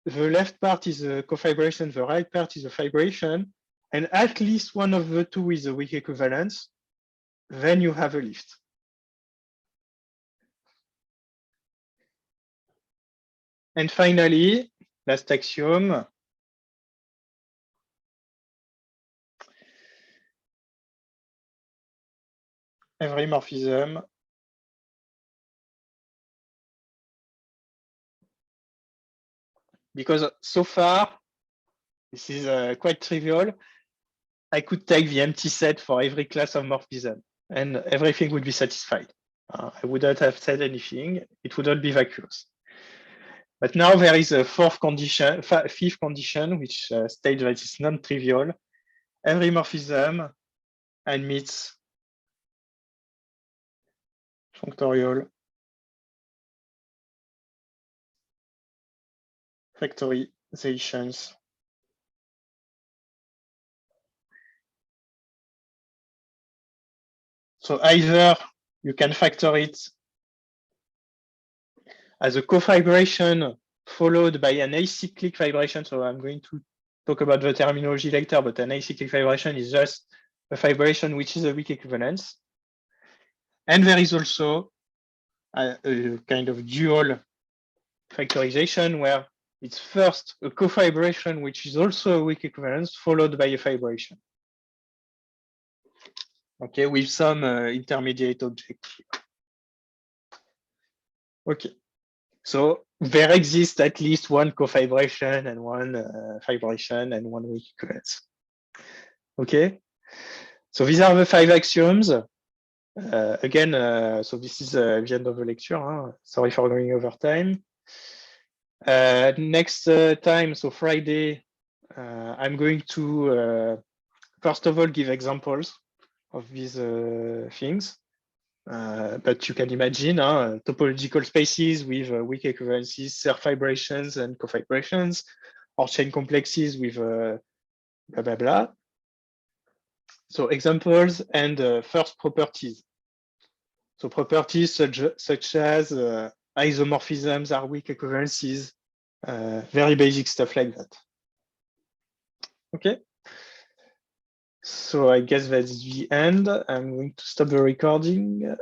the left part is a cofibration, the right part is a fibration, and at least one of the two is a weak equivalence, then you have a lift. And finally, last axiom. Every morphism because so far, this is quite trivial. I could take the empty set for every class of morphism and everything would be satisfied. I wouldn't have said anything. It would not be vacuous. But now there is a fifth condition, which states that it's non-trivial. Every morphism admits factorizations. So either you can factor it as a cofibration followed by an acyclic fibration. So I'm going to talk about the terminology later, but an acyclic fibration is just a fibration which is a weak equivalence. And there is also a kind of dual factorization where it's first a cofibration which is also a weak equivalence followed by a fibration. Okay, with some intermediate object here. Okay, so there exists at least one cofibration and one fibration and one weak equivalence. Okay, so these are the 5 axioms. Again, so this is the end of the lecture. Huh? Sorry for going over time. Next time, so Friday, I'm going to first of all give examples of these things. But you can imagine topological spaces with weak equivalences, self-fibrations and cofibrations, or chain complexes with blah, blah, blah. So examples and first properties. So properties such as isomorphisms are weak equivalences, very basic stuff like that. Okay. So I guess that's the end. I'm going to stop the recording.